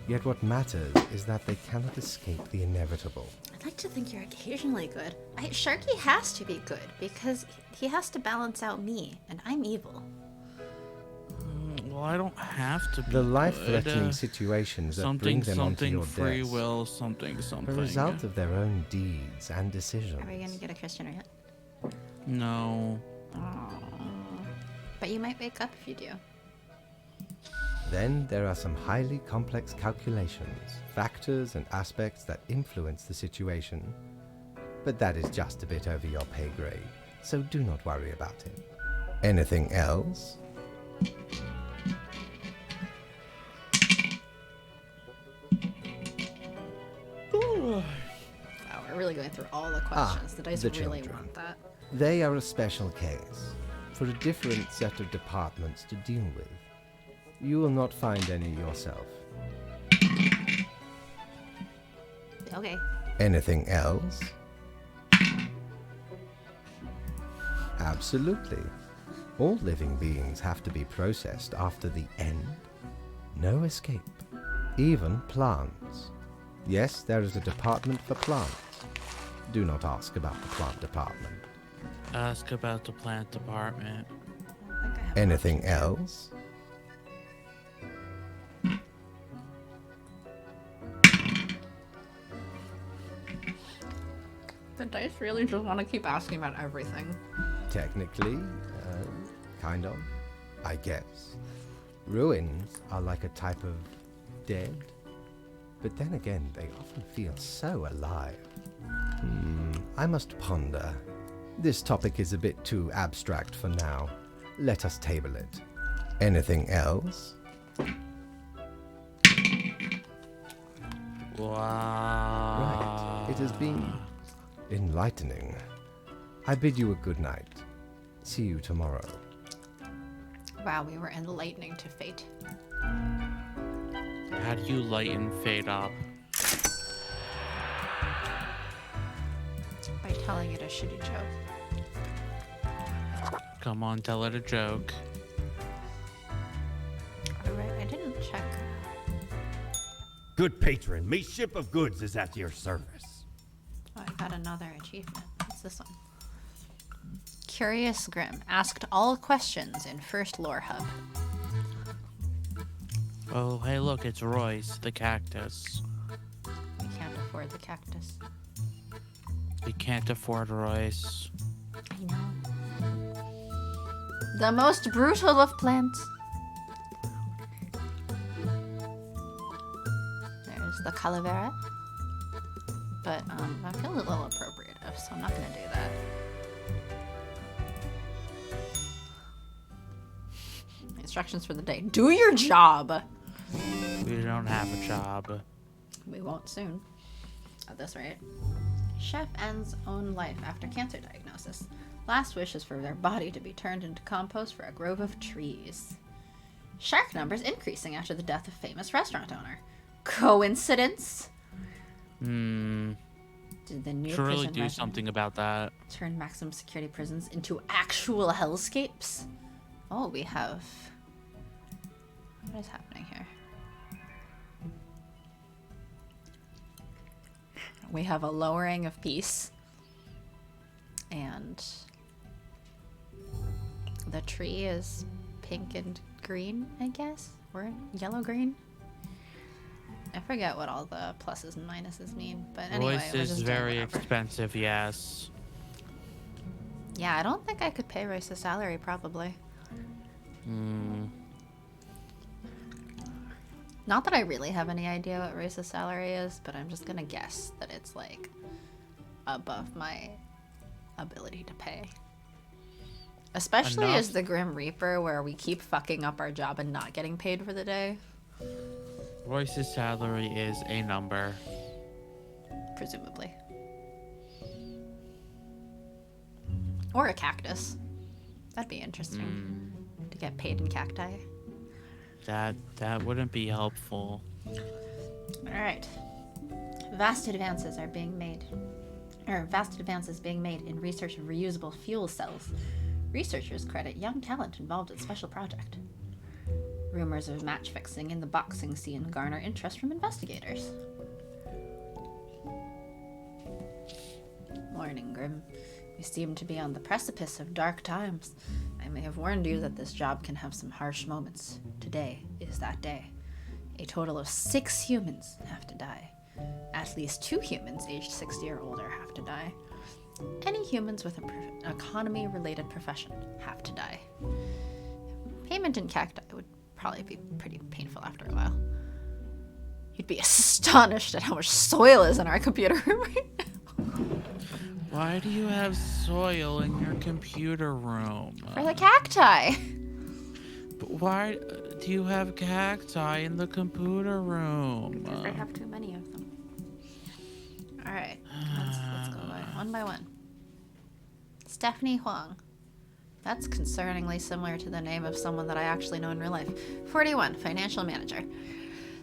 Yet what matters is that they cannot escape the inevitable. I'd like to think you're occasionally good. Sharky has to be good because he has to balance out me, and I'm evil. Well, I don't have to be The life-threatening good. situations that Something, bring them onto something, your free desk will, something, are something. a result of their own deeds and decisions. Are we gonna get a Christian yet? No. Oh. But you might wake up if you do. Then there are some highly complex calculations, factors and aspects that influence the situation. But that is just a bit over your pay grade, so do not worry about it. Anything else? Wow, we're really going through all the questions. The dice the really children. want that. They are a special case, for a different set of departments to deal with. You will not find any yourself. Okay. Anything else? Absolutely. All living beings have to be processed after the end. No escape. Even plants. Yes, there is a department for plants. Do not ask about the plant department. Ask about the plant department. I think I have Anything else? The dice really just want to keep asking about everything. Technically, kind of, I guess. Ruins are like a type of dead, but then again, they often feel so alive. I must ponder. This topic is a bit too abstract for now. Let us table it. Anything else? Wow. Right. It has been enlightening. I bid you a good night. See you tomorrow. Wow, we were enlightening to fate. How do you lighten fate up? By telling it a shitty joke. Come on, tell it a joke. Alright, I didn't check. Good patron, me ship of goods is at your service. Oh, I got another achievement. What's this one? Curious Grim asked all questions in first lore hub. Oh, hey, look, it's Royce, the cactus. We can't afford the cactus. We can't afford Royce. I know. The most brutal of plants. There's the calavera. But I feel a little appropriative, so I'm not gonna do that. Instructions for the day. Do your job! We don't have a job. We won't soon. At this rate. Chef ends own life after cancer diagnosis. Last wish is for their body to be turned into compost for a grove of trees. Shark numbers increasing after the death of famous restaurant owner. Coincidence? Hmm. Did the new Should really prison do regime something about that. turn maximum security prisons into actual hellscapes? Oh, we have... What is happening here? We have a lowering of peace. And the tree is pink and green, I guess? Or yellow-green? I forget what all the pluses and minuses mean, but anyway, Royce we're is just doing very whatever. expensive, yes. Yeah, I don't think I could pay Royce's salary, probably. Hmm. Not that I really have any idea what Royce's salary is, but I'm just gonna guess that it's like above my ability to pay. Especially Enough. as the Grim Reaper, where we keep fucking up our job and not getting paid for the day. Royce's salary is a number. Presumably. Or a cactus. That'd be interesting. To get paid in cacti. That wouldn't be helpful. Alright. Vast advances being made in research of reusable fuel cells. Researchers credit young talent involved in special project. Rumors of match fixing in the boxing scene garner interest from investigators. Morning, Grim. We seem to be on the precipice of dark times. I may have warned you that this job can have some harsh moments. Today is that day. A total of 6 humans have to die. At least 2 humans aged 60 or older have to die. Any humans with an economy-related profession have to die. Payment in cacti would probably be pretty painful after a while. You'd be astonished at how much soil is in our computer room right now. Why do you have soil in your computer room? For the cacti. But why do you have cacti in the computer room? Because I have too many of them. Alright, let's go one by one. Stephanie Huang. That's concerningly similar to the name of someone that I actually know in real life. 41, financial manager.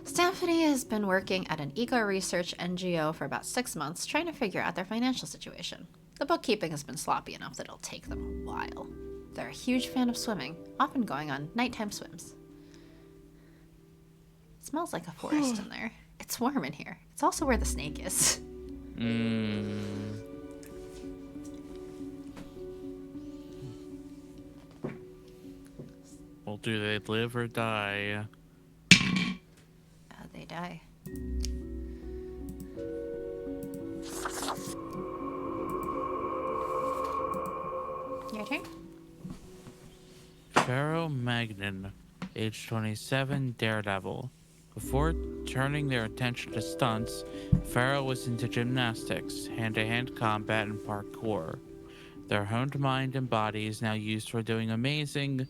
Stephanie has been working at an eco-research NGO for about 6 months, trying to figure out their financial situation. The bookkeeping has been sloppy enough that it'll take them a while. They're a huge fan of swimming, often going on nighttime swims. It smells like a forest in there. It's warm in here. It's also where the snake is. Well, do they live or die? They die. Your turn? Pharaoh Magnan, age 27, daredevil. Before turning their attention to stunts, Pharaoh was into gymnastics, hand-to-hand combat, and parkour. Their honed mind and body is now used for doing amazing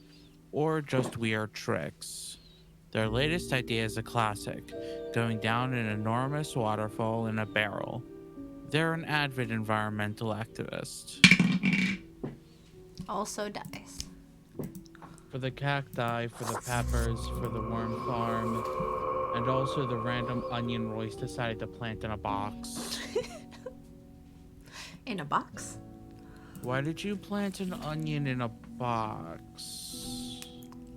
or just weird tricks. Their latest idea is a classic, going down an enormous waterfall in a barrel. They're an avid environmental activist. Also dies. For the cacti, for the peppers, for the worm farm, and also the random onion Royce decided to plant in a box. In a box? Why did you plant an onion in a box?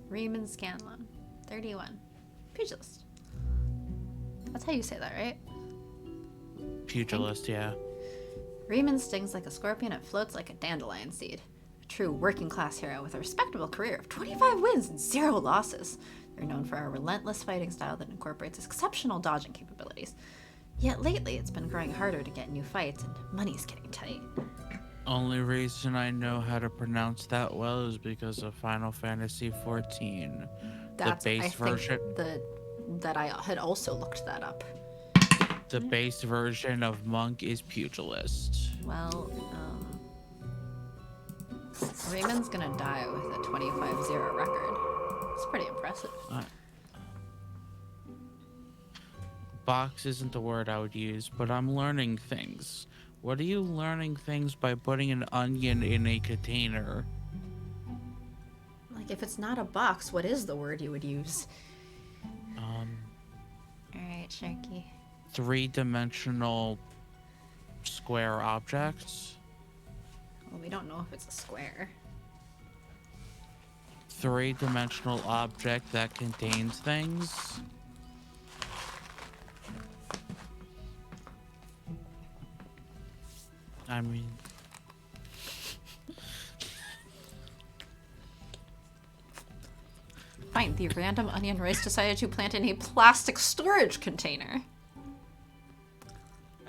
Riemann Scanlon. 31. Pugilist. That's how you say that, right? Pugilist, yeah. Riemann stings like a scorpion and floats like a dandelion seed. A true working class hero with a respectable career of 25 wins and 0 losses. They're known for a relentless fighting style that incorporates exceptional dodging capabilities. Yet lately, it's been growing harder to get new fights and money's getting tight. Only reason I know how to pronounce that well is because of Final Fantasy XIV. That's, the base version. That I had also looked that up. The base version of Monk is Pugilist. Well, Raymond's gonna die with a 25-0 record. It's pretty impressive. Box isn't the word I would use, but I'm learning things. What are you learning things by putting an onion in a container? Like, if it's not a box, what is the word you would use? Alright, Sharky. 3-dimensional square objects. Well, we don't know if it's a square. 3-dimensional object that contains things. I mean... Fine, the random onion Royce decided to plant in a plastic storage container.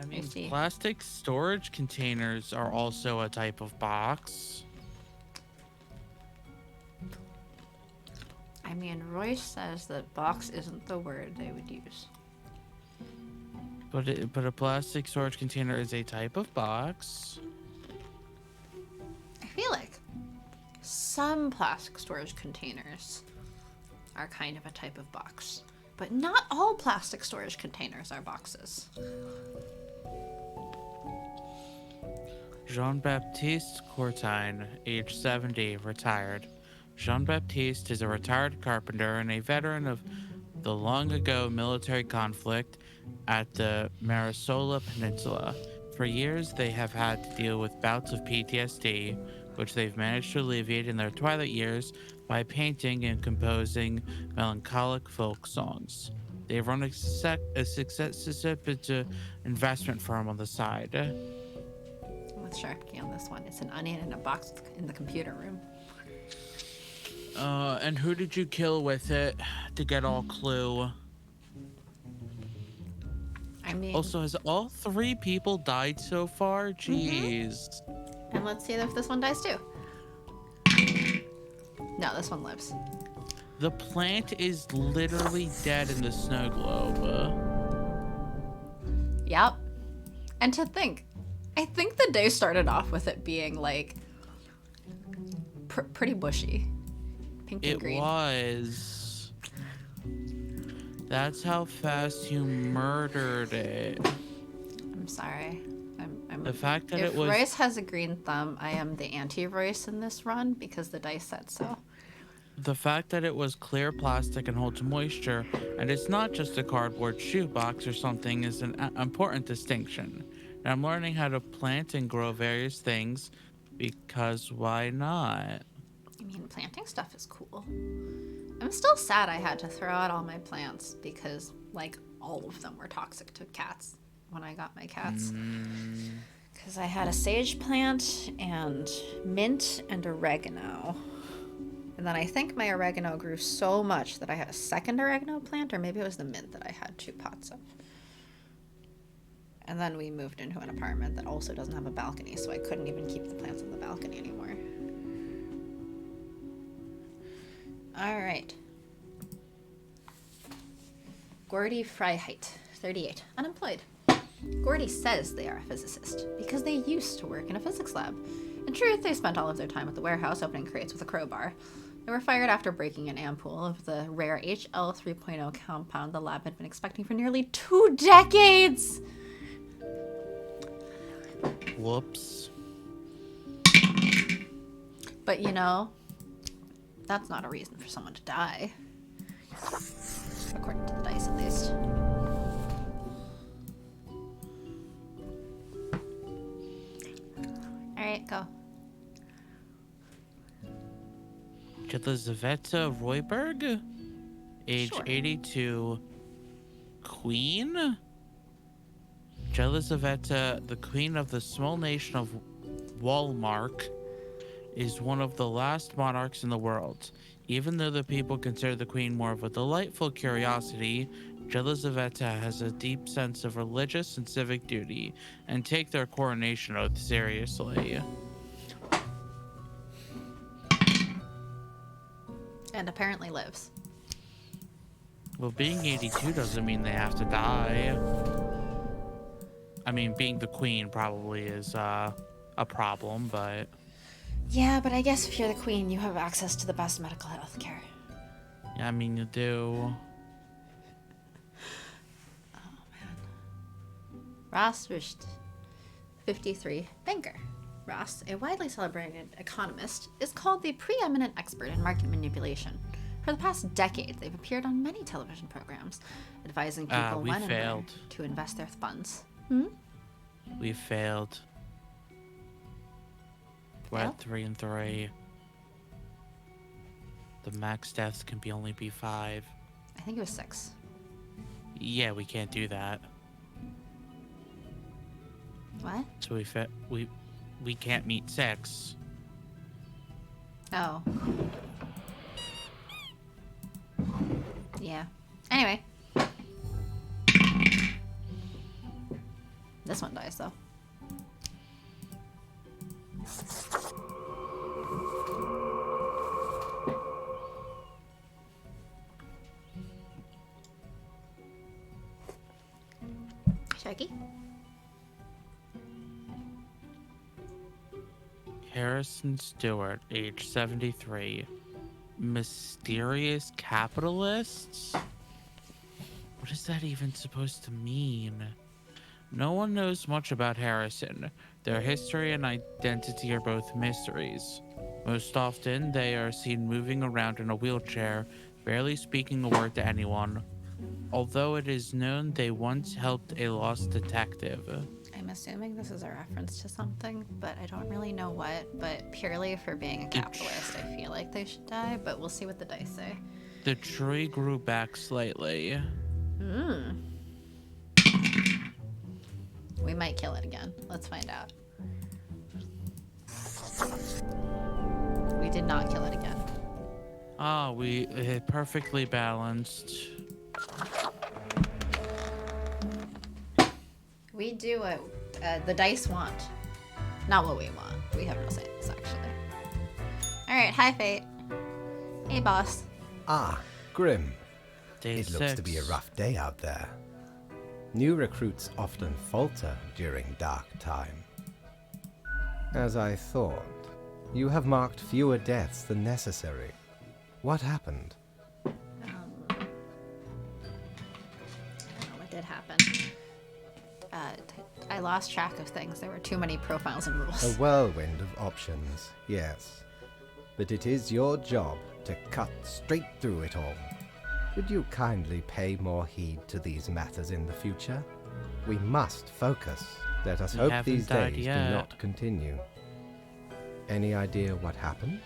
I mean, plastic storage containers are also a type of box. I mean, Royce says that box isn't the word they would use. But a plastic storage container is a type of box. I feel like some plastic storage containers are kind of a type of box, but not all plastic storage containers are boxes. Jean-Baptiste Courtine, age 70, retired. Jean-Baptiste is a retired carpenter and a veteran of the long-ago military conflict at the Marisola Peninsula. For years, they have had to deal with bouts of PTSD, which they've managed to alleviate in their twilight years by painting and composing melancholic folk songs. They run a successful investment firm on the side. With Sharky on this one, it's an onion in a box in the computer room. And who did you kill with it to get all clue? I mean, Also, has all 3 people died so far? Jeez. and let's see if this one dies too. No, this one lives. The plant is literally dead in the snow globe. Yep. And to think, I think the day started off with it being like pretty bushy. Pink and It green. was. That's how fast you murdered it. I'm sorry. I'm The fact that if it was. Royce has a green thumb, I am the anti-Royce in this run because the dice said so. The fact that it was clear plastic and holds moisture, and it's not just a cardboard shoebox or something, is an important distinction. And I'm learning how to plant and grow various things because why not? I mean, planting stuff is cool. I'm still sad I had to throw out all my plants because, like, all of them were toxic to cats when I got my cats. Because I had a sage plant and mint and oregano. And then I think my oregano grew so much that I had a second oregano plant, or maybe it was the mint that I had 2 pots of. And then we moved into an apartment that also doesn't have a balcony, so I couldn't even keep the plants on the balcony anymore. All right. Gordy Freiheit, 38, unemployed. Gordy says they are a physicist because they used to work in a physics lab. In truth, they spent all of their time at the warehouse opening crates with a crowbar. They were fired after breaking an ampoule of the rare HL 3.0 compound the lab had been expecting for nearly 2 decades. Whoops. But you know, that's not a reason for someone to die. According to the dice, at least. Alright, go. Jelizaveta Royberg, age Sure. 82, queen? Jelizaveta, the queen of the small nation of Walmark, is one of the last monarchs in the world. Even though the people consider the queen more of a delightful curiosity, Jelizaveta has a deep sense of religious and civic duty and take their coronation oath seriously. And apparently lives. Well, being 82 doesn't mean they have to die. I mean, being the queen probably is a problem, but... Yeah, but I guess if you're the queen, you have access to the best medical health care. Yeah, I mean, you do. Ross Rusht, 53, banker. Ross, a widely celebrated economist, is called the preeminent expert in market manipulation. For the past decade, they've appeared on many television programs, advising people we when and where failed. to invest their funds. We failed. We're Failed? at 3 and 3. The max deaths can only be 5. I think it was 6. Yeah, we can't do that. What? So we can't meet 6. Oh. Yeah. Anyway. This one dies, though. Sharky? Harrison Stewart, age 73. Mysterious capitalists? What is that even supposed to mean? No one knows much about Harrison. Their history and identity are both mysteries. Most often, they are seen moving around in a wheelchair, barely speaking a word to anyone. Although it is known they once helped a lost detective. I'm assuming this is a reference to something, but I don't really know what. But purely for being a capitalist, I feel like they should die, but we'll see what the dice say. The tree grew back slightly. We might kill it again. Let's find out. We did not kill it again. Ah, we perfectly balanced. We do what the dice want. Not what we want. We have no say in this, actually. Alright, hi, Fate. Hey, boss. Ah, Grim. Day It looks to be a rough day out there. New recruits often falter during dark time. As I thought, you have marked fewer deaths than necessary. What happened? I don't know what did happen. I lost track of things. There were too many profiles and A rules. whirlwind of options, yes. But it is your job to cut straight through it all. Would you kindly pay more heed to these matters in the future? We must focus. Let us We hope haven't these died days yet. do not continue. Any idea what happened?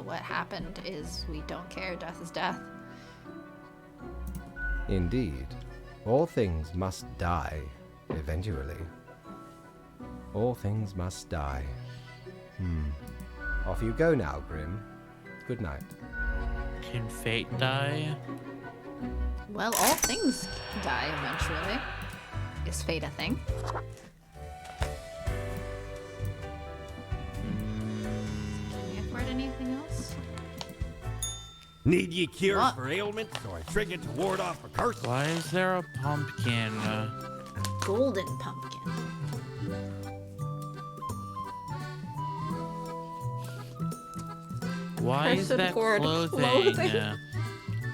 What happened is we don't care. Death is death. Indeed. All things must die, eventually. All things must die. Off you go now, Grim. Good night. Can fate die? Well, all things die eventually. Is fate a thing? Can we afford anything else? Need ye cures What? for ailments or a trinket to ward off a curse? Why is there a pumpkin? Golden pumpkin. Why is Cursed that cord clothing? clothing.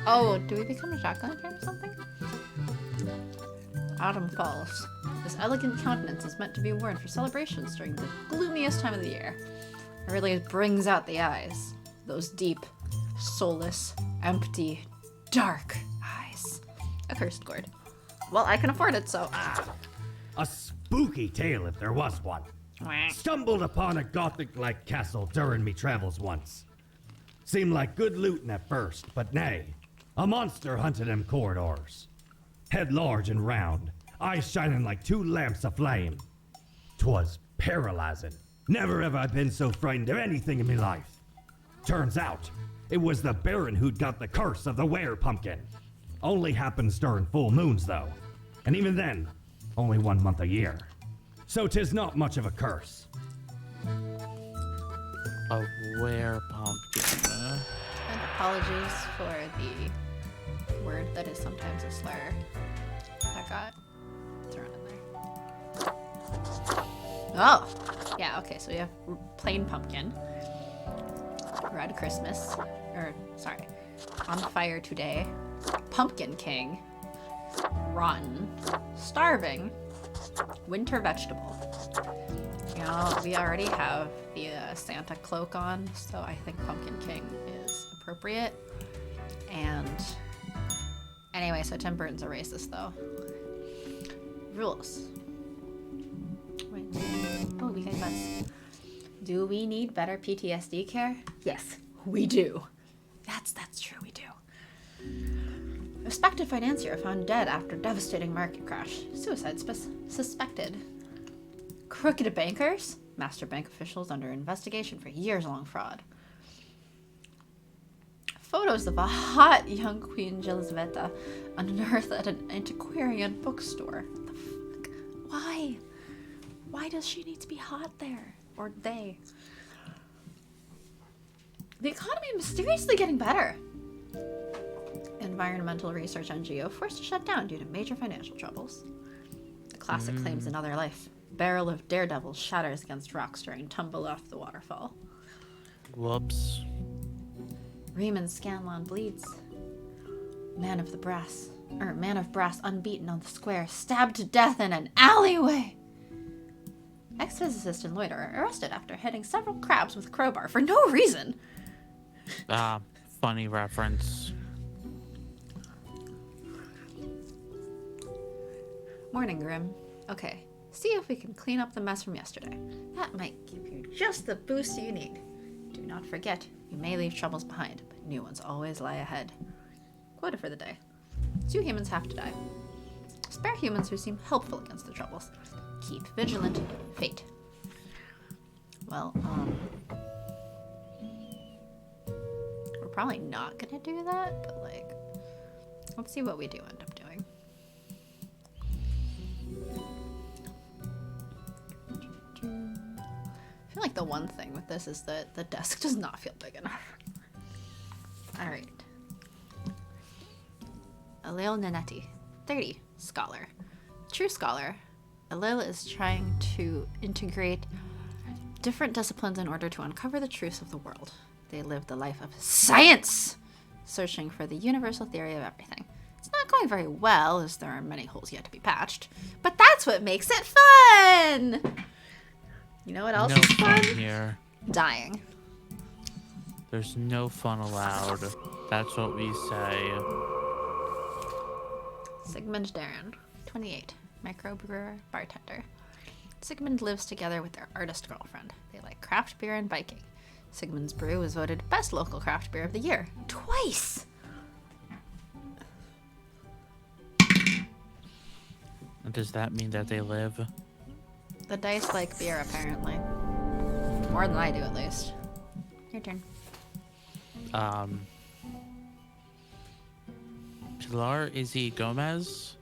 Oh, do we become a shotgun or something? Autumn falls. This elegant countenance is meant to be worn for celebrations during the gloomiest time of the year. It really brings out the eyes. Those deep, soulless, empty, dark eyes. A cursed gourd. Well, I can afford it, so A spooky tale if there was one. Stumbled upon a gothic-like castle during me travels once. Seemed like good looting at first, but nay. A monster hunted them corridors. Head large and round, eyes shining like two lamps aflame. 'Twas paralyzing. Never have I been so frightened of anything in me life. Turns out, it was the Baron who'd got the curse of the were-pumpkin. Only happens during full moons, though. And even then, only 1 month a year. So 'tis not much of a curse. A were pumpkin. and apologies for the word that is sometimes a slur that got thrown in there. Oh! Yeah, okay, so we have plain pumpkin. Red Christmas. Or, sorry. On fire today. Pumpkin King. Rotten. Starving. Winter vegetable. You know, we already have the Santa cloak on, so I think Pumpkin King is appropriate. And anyway, so Tim Burton's a racist, though. Rules. Wait. Oh, we got bus. Do we need better PTSD care? Yes, we do. That's true, we do. Respected financier found dead after devastating market crash. Suicide suspected. Crooked bankers? Master bank officials under investigation for years-long fraud. Photos of a hot young Queen Elizabeth unearthed at an antiquarian bookstore. What the fuck? Why? Why does she need to be hot there? Or they? The economy mysteriously getting better. Environmental research NGO forced to shut down due to major financial troubles. The classic claims another life. Barrel of daredevils shatters against rocks during tumble off the waterfall. Whoops. Riemann Scanlon bleeds. Man of brass unbeaten on the square, stabbed to death in an alleyway. Ex-physicist and loiterer arrested after hitting several crabs with a crowbar for no reason. Funny reference. Morning, Grim. Okay, see if we can clean up the mess from yesterday. That might give you just the boost you need. Do not forget, you may leave troubles behind, but new ones always lie ahead. Quota for the day. 2 humans have to die. Spare humans who seem helpful against the troubles. Keep vigilant. Fate. Well, we're probably not gonna do that, but like, Let's see what we do end up doing. I feel like the one thing with this is that the desk does not feel big enough. Alright. Alil Nanetti, 30, scholar. True scholar, Alil is trying to integrate different disciplines in order to uncover the truths of the world. They live the life of science, searching for the universal theory of everything. It's not going very well, as there are many holes yet to be patched, but that's what makes it fun! You know what else No is fun fun? here. Dying. There's no fun allowed. That's what we say. Sigmund Darren, 28, microbrewer, bartender. Sigmund lives together with their artist girlfriend. They like craft beer and biking. Sigmund's brew was voted best local craft beer of the year. Twice! Does that mean that they live? The dice like beer, apparently. More than I do, at least. Your turn. Pilar Izzy Gomez,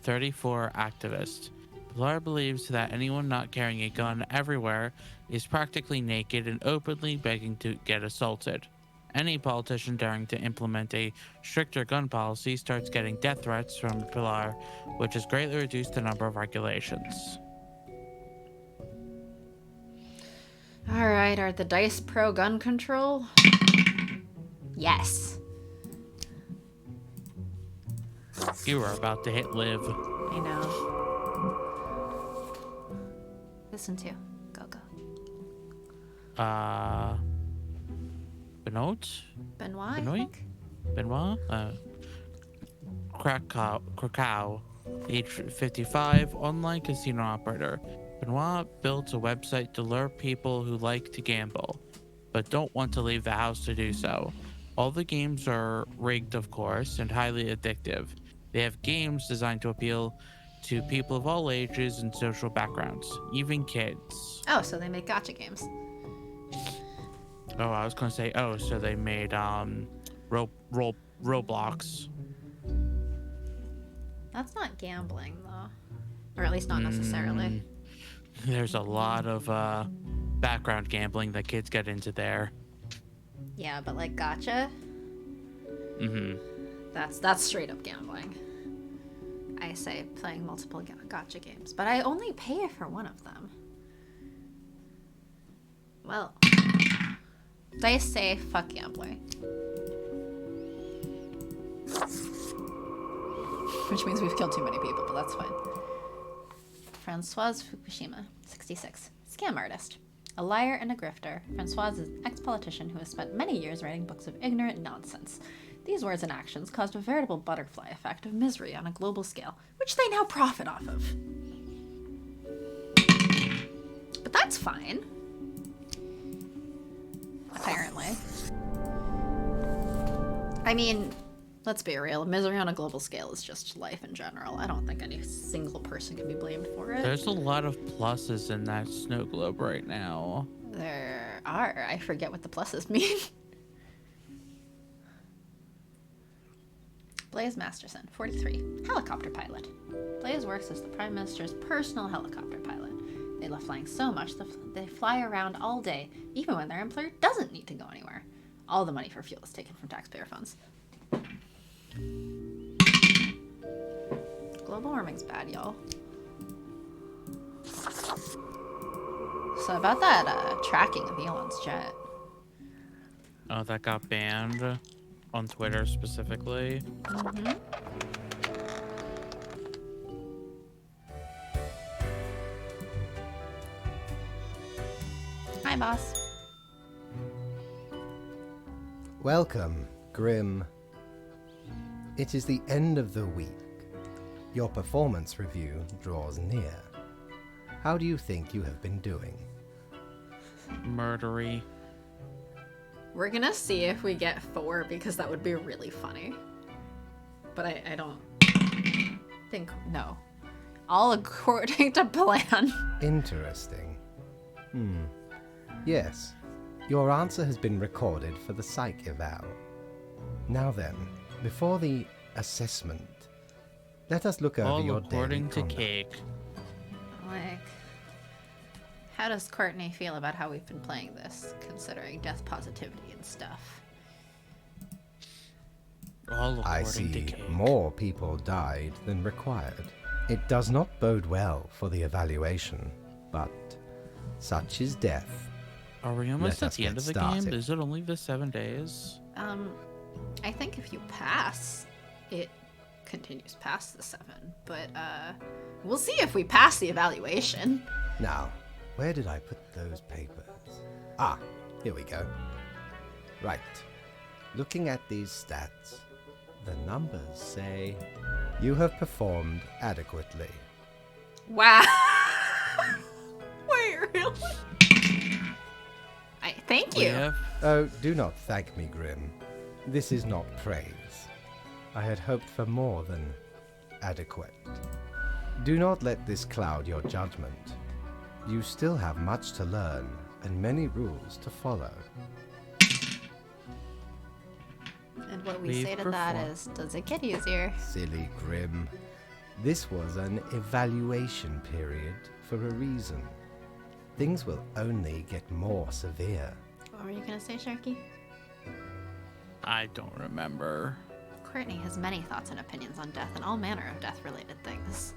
34, activist. Pilar believes that anyone not carrying a gun everywhere is practically naked and openly begging to get assaulted. Any politician daring to implement a stricter gun policy starts getting death threats from Pilar, which has greatly reduced the number of regulations. Alright, are the dice pro gun control? Yes. You are about to hit live. I know. Listen to. Go, go. Benoit? Benoit, I Benoit? think? Benoit? Krakow, age 55, online casino operator. Benoit built a website to lure people who like to gamble, but don't want to leave the house to do so. All the games are rigged, of course, and highly addictive. They have games designed to appeal to people of all ages and social backgrounds, even kids. Oh, so they make gacha games. Oh, I was gonna say, so they made Roblox. That's not gambling, though. Or at least not necessarily. There's a lot of background gambling that kids get into there. Yeah, but like gacha, that's straight up gambling. I say playing multiple gacha games, but I only pay for one of them. Well, they say fuck gambling. Which means we've killed too many people, but that's fine. Francoise Fukushima, 66, scam artist. A liar and a grifter, Francoise is an ex-politician who has spent many years writing books of ignorant nonsense. These words and actions caused a veritable butterfly effect of misery on a global scale, which they now profit off of. But that's fine. Apparently. I mean, let's be real, misery on a global scale is just life in general. I don't think any single person can be blamed for it. There's a lot of pluses in that snow globe right now. There are. I forget what the pluses mean. Blaise Masterson, 43, helicopter pilot. Blaise works as the Prime Minister's personal helicopter pilot. They love flying so much that they fly around all day, even when their employer doesn't need to go anywhere. All the money for fuel is taken from taxpayer funds. Global warming's bad, y'all. So about that tracking of Elon's jet. Oh, that got banned on Twitter specifically. Hi, boss. Welcome, Grim. It is the end of the week. Your performance review draws near. How do you think you have been doing? Murdery. We're gonna see if we get 4 because that would be really funny. But I don't think, no. All according to plan. Interesting. Yes, your answer has been recorded for the psych eval. Now then, before the assessment. Let us look over All your daily according to conduct. Cake. Like, how does Courtney feel about how we've been playing this, considering death positivity and stuff? All I according to see Cake. more people died than required. It does not bode well for the evaluation, but such is death. Are we almost Let at us the end get of the started. game? Is it only the 7 days? I think if you pass, it continues past the 7, but, we'll see if we pass the evaluation. Now, where did I put those papers? Ah, here we go. Right. Looking at these stats, the numbers say you have performed adequately. Wow. Wait, really? Thank We you. have Oh, do not thank me, Grim. This is not praise. I had hoped for more than adequate. Do not let this cloud your judgment. You still have much to learn and many rules to follow. And what we We've say to that performed. is, does it get easier? Silly Grim. This was an evaluation period for a reason. Things will only get more severe. What were you gonna say, Sharky? I don't remember. Courtney has many thoughts and opinions on death and all manner of death-related things.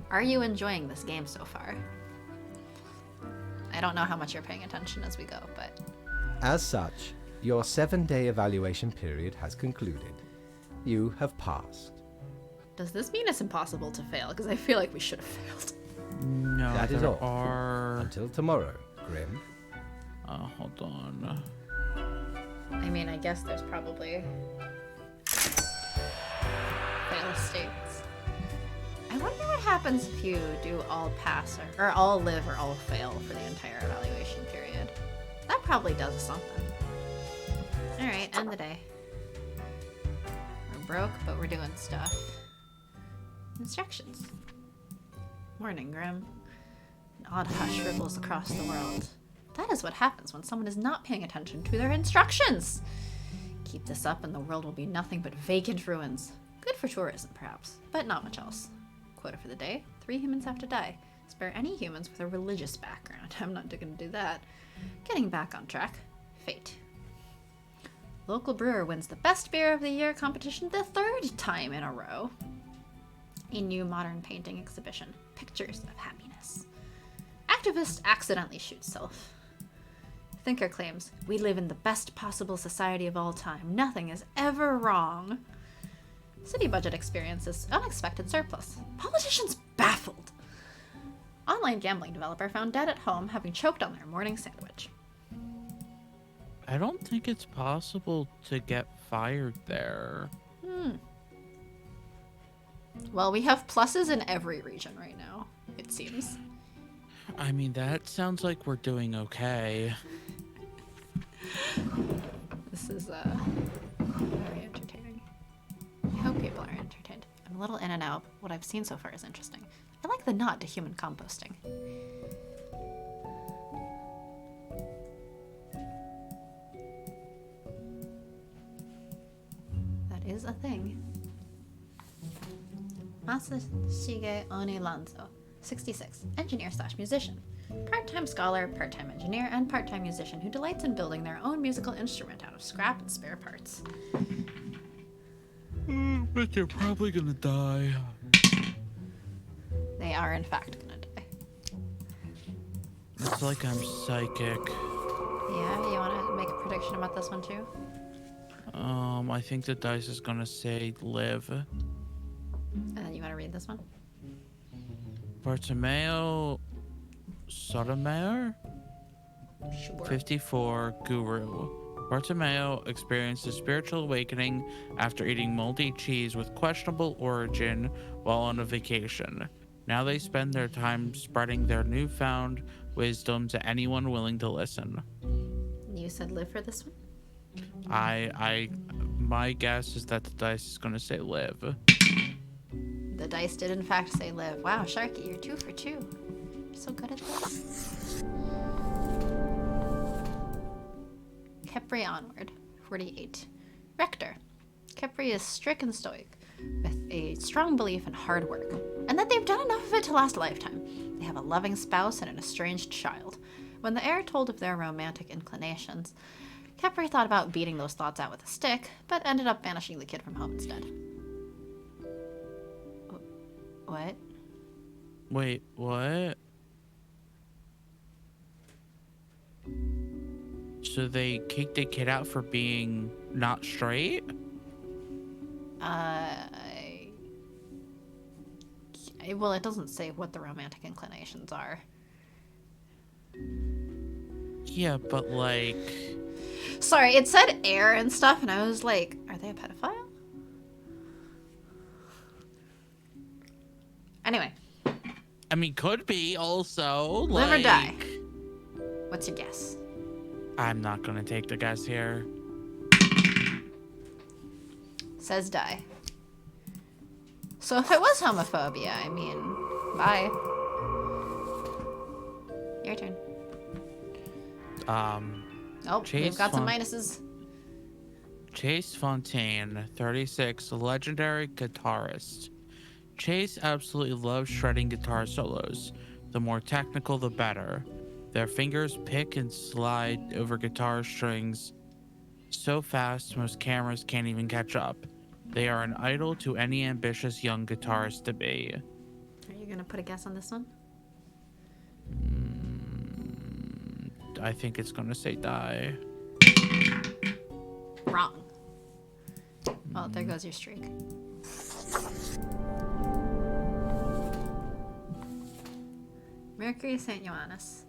Are you enjoying this game so far? I don't know how much you're paying attention as we go, but As such, your 7-day evaluation period has concluded. You have passed. does this mean it's impossible to fail? Because I feel like we should have failed. No, That is there all. are... Until tomorrow, Grim. Hold on. I mean, I guess there's probably fail states. I wonder what happens if you do all pass or all live or all fail for the entire evaluation period. That probably does something. Alright, end the day. We're broke, but we're doing stuff. Instructions. Morning, Grim. An odd hush ripples across the world. That is what happens when someone is not paying attention to their instructions. Keep this up and the world will be nothing but vacant ruins. Good for tourism, perhaps, but not much else. Quota for the day, 3 humans have to die. Spare any humans with a religious background. I'm not gonna do that. Getting back on track. Fate. Local brewer wins the best beer of the year competition the 3rd time in a row. A new modern painting exhibition. Pictures of happiness. Activist accidentally shoots self. Thinker claims, we live in the best possible society of all time. Nothing is ever wrong. City budget experiences unexpected surplus. Politicians baffled. Online gambling developer found dead at home having choked on their morning sandwich. I don't think it's possible to get fired there. Well, we have pluses in every region right now, it seems. I mean, that sounds like we're doing okay. This is very entertaining. I hope people are entertained. I'm a little in and out. What I've seen so far is interesting. I like the nod to human composting. That is a thing. Masashige Onilanzo, 66, engineer/musician. Part-time scholar, part-time engineer, and part-time musician who delights in building their own musical instrument out of scrap and spare parts. But you're probably gonna die. They are, in fact, gonna die. It's like I'm psychic. Yeah, you want to make a prediction about this one too? I think the dice is gonna say live. And then you want to read this one? Bartomeo Sotomayor? Sure. 54, Guru. Bartomeo experienced a spiritual awakening after eating moldy cheese with questionable origin while on a vacation. Now they spend their time spreading their newfound wisdom to anyone willing to listen. You said live for this one? My guess is that the dice is gonna say live. The dice did in fact say live. Wow, Sharky, you're 2 for 2. You're so good at this. Kepri onward, 48. Rector. Kepri is strict and stoic, with a strong belief in hard work, and that they've done enough of it to last a lifetime. They have a loving spouse and an estranged child. When the heir told of their romantic inclinations, Kepri thought about beating those thoughts out with a stick, but ended up banishing the kid from home instead. What? Wait, what? So they kicked the kid out for being not straight? Well, it doesn't say what the romantic inclinations are. Yeah, but like... Sorry, it said heir and stuff, and I was like, are they a pedophile? Anyway. I mean, could be also. Live like... or die? What's your guess? I'm not gonna take the guess here. Says die. So if it was homophobia, I mean, bye. Your turn. Oh, Chase we've got some minuses. Chase Fontaine, 36, legendary guitarist. Chase absolutely loves shredding guitar solos. The more technical, the better. Their fingers pick and slide over guitar strings so fast most cameras can't even catch up. They are an idol to any ambitious young guitarist to be. Are you gonna put a guess on this one? I think it's gonna say die. Wrong. Well, there goes your streak. Mercury St. Ioannis,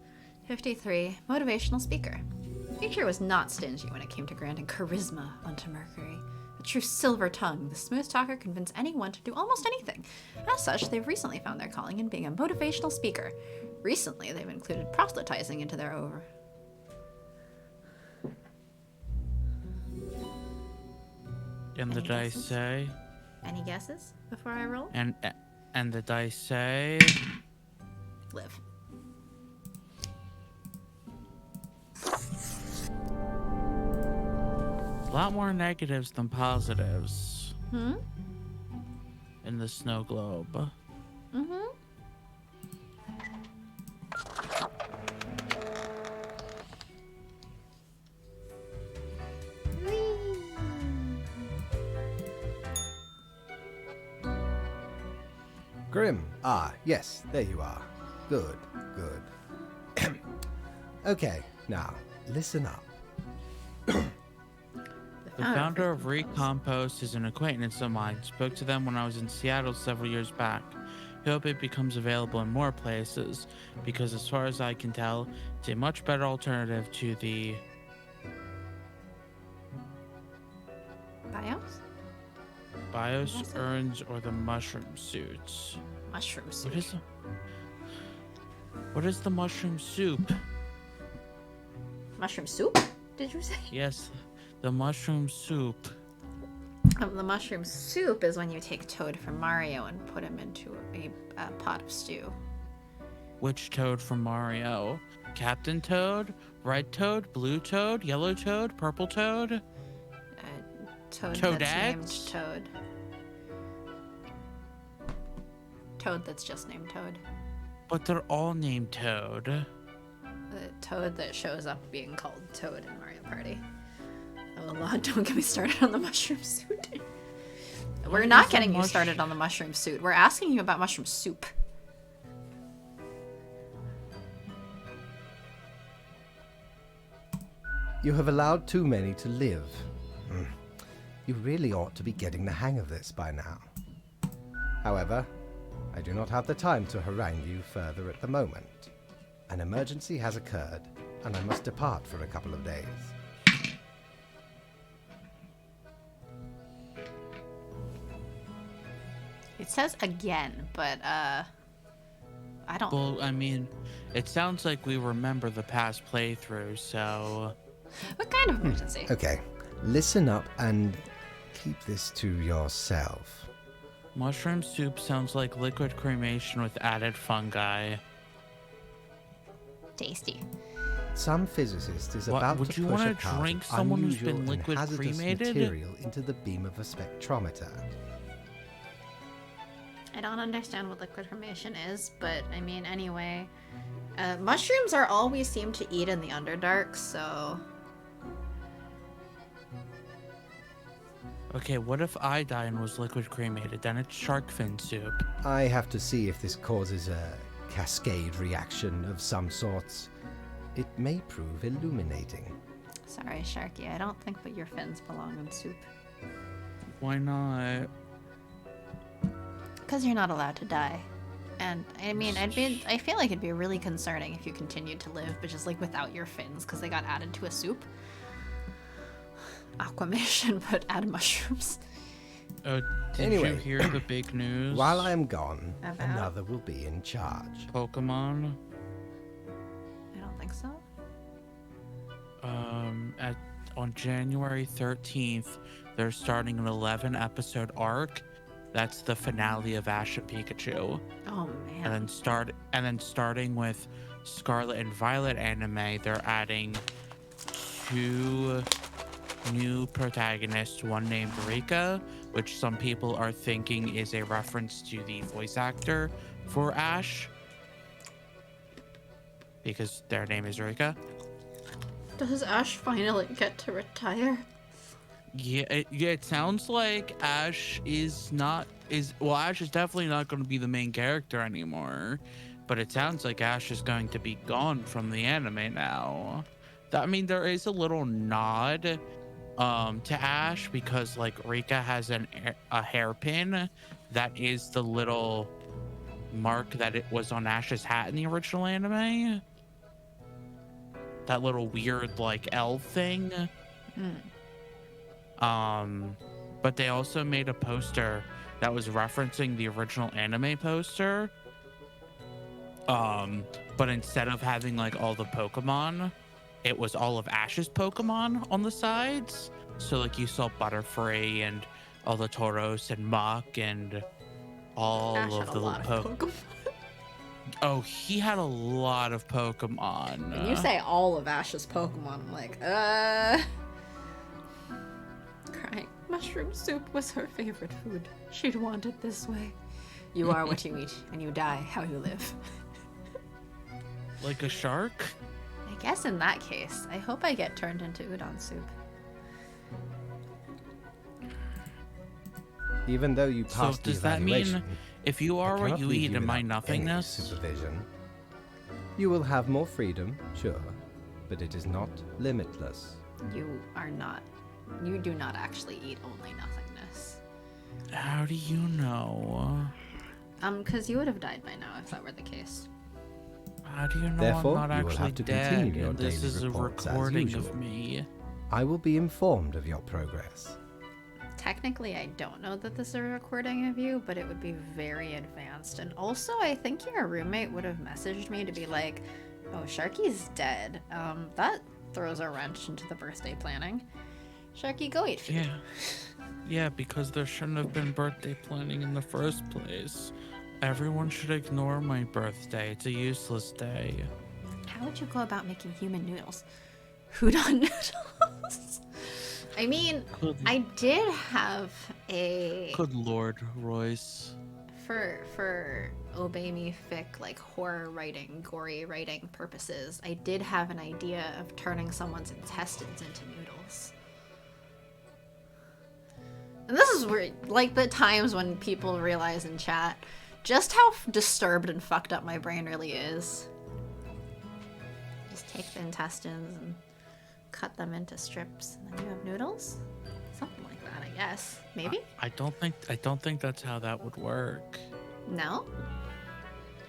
53, motivational speaker. Nature was not stingy when it came to granting charisma onto Mercury. A true silver tongue, the smooth talker convinced anyone to do almost anything. As such, they've recently found their calling in being a motivational speaker. Recently, they've included proselytizing into their And the Any dice guesses? say... Any guesses before I roll? And the dice say... Live. A lot more negatives than positives Hmm? in the snow globe. Mm-hmm. Grim. Ah, yes, there you are. Good, good. Okay, now, listen up. The founder of Recompost is an acquaintance of mine. Spoke to them when I was in Seattle several years back. I hope it becomes available in more places, because as far as I can tell, it's a much better alternative to the Bios? bios, urns, or the mushroom suits. Mushroom soup. What is the mushroom soup? Mushroom soup? Did you say? Yes, the mushroom soup. The mushroom soup is when you take Toad from Mario and put him into a pot of stew. Which Toad from Mario? Captain Toad? Red Toad? Blue Toad? Yellow Toad? Purple Toad? Toad Toadettes? that's named Toad. Toad that's just named Toad. But they're all named Toad. The Toad that shows up being called Toad in Mario Party. Oh Lord, don't get me started on the mushroom suit. We're not getting you started on the mushroom suit. We're asking you about mushroom soup. You have allowed too many to live. You really ought to be getting the hang of this by now. However, I do not have the time to harangue you further at the moment. An emergency has occurred, and I must depart for a couple of days. It says again, but I don't. Well, I mean, it sounds like we remember the past playthrough, so... What kind of emergency? Okay, listen up and keep this to yourself. Mushroom soup sounds like liquid cremation with added fungi. Tasty. Some physicist is What, about would to you push wanna a cart drink of someone who's unusual been and liquid hazardous cremated? material into the beam of a spectrometer. I don't understand what liquid cremation is, but I mean, anyway. Mushrooms are all we seem to eat in the Underdark, so... Okay, what if I die and was liquid cremated? Then it's shark fin soup. I have to see if this causes a cascade reaction of some sorts. It may prove illuminating. Sorry, Sharky, I don't think that your fins belong in soup. Why not? Because you're not allowed to die. And, I mean, I feel like it'd be really concerning if you continued to live, but just, like, without your fins, because they got added to a soup. Aquamation, but add mushrooms. Did Anyway, you hear the big news? While I am gone, About? another will be in charge. Pokemon, I don't think so. on January 13th, they're starting an 11-episode arc. That's the finale of Ash and Pikachu. Oh, man. And then starting with Scarlet and Violet anime, they're adding 2 new protagonists, one named Rika, which some people are thinking is a reference to the voice actor for Ash, because their name is Rika. Does Ash finally get to retire? Yeah, it sounds like Ash is Ash is definitely not going to be the main character anymore, but it sounds like Ash is going to be gone from the anime now. I mean, there is a little nod to Ash, because like Rika has a hairpin that is the little mark that it was on Ash's hat in the original anime. That little weird like L thing. But they also made a poster that was referencing the original anime poster. But instead of having like all the Pokemon, it was all of Ash's Pokemon on the sides. So like you saw Butterfree and all the Tauros and Mach and all Ash of had the a lot of Pokemon. Oh, he had a lot of Pokemon. When you say all of Ash's Pokemon, I'm like, crying. Mushroom soup was her favorite food. She'd want it this way. You are what you eat, and you die how you live. Like a shark? I guess in that case, I hope I get turned into udon soup. Even though you So passed the does that evaluation, mean if you are I what cannot you leave eat in my without nothingness? any supervision. You will have more freedom, sure, but it is not limitless. You are not. You do not actually eat only nothingness. How do you know? Because you would have died by now if that were the case. How do you know Therefore, I'm not you will actually have to dead? continue your And this daily is a reports as recording usual. of me. I will be informed of your progress. Technically, I don't know that this is a recording of you, but it would be very advanced. And also, I think your roommate would have messaged me to be like, oh, Sharky's dead. That throws a wrench into the birthday planning. Sharky, go eat food. Yeah. Yeah, because there shouldn't have been birthday planning in the first place. Everyone should ignore my birthday. It's a useless day. How would you go about making human noodles? Udon noodles? I mean, I did have a... Good Lord, Royce. For Obey Me fic, like horror writing, gory writing purposes, I did have an idea of turning someone's intestines into noodles. And this is where, like, the times when people realize in chat just how disturbed and fucked up my brain really is. Just take the intestines and cut them into strips, and then you have noodles? Something like that, I guess. Maybe? I don't think that's how that would work. No?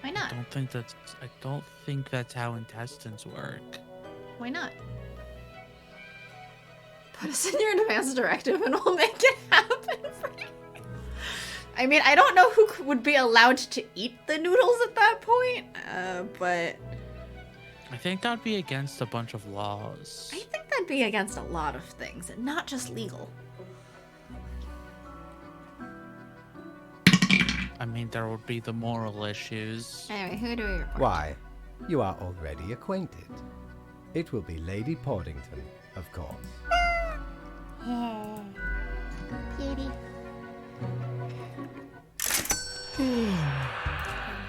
Why not? I don't think that's how intestines work. Why not? Put us in your advance directive and we'll make it happen for you. I mean, I don't know who would be allowed to eat the noodles at that point, but... I think that'd be against a bunch of laws. I think that'd be against a lot of things, and not just legal. I mean, there would be the moral issues. Anyway, who do we report? Why? You are already acquainted. It will be Lady Poddington, of course. Yay. Beauty.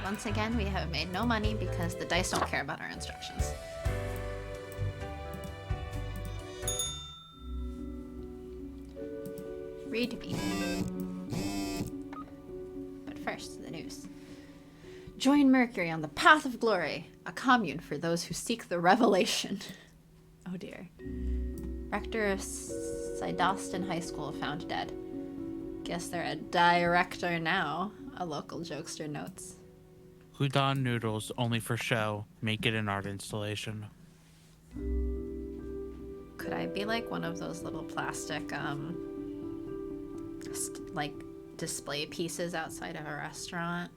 Once again, we have made no money because the dice don't care about our instructions. Read me. But first, the news. Join Mercury on the path of glory, a commune for those who seek the revelation. Oh dear. Rector of Sidoston High School found dead. Guess they're a director now, a local jokester notes. Udon noodles only for show. Make it an art installation. Could I be like one of those little plastic, like display pieces outside of a restaurant,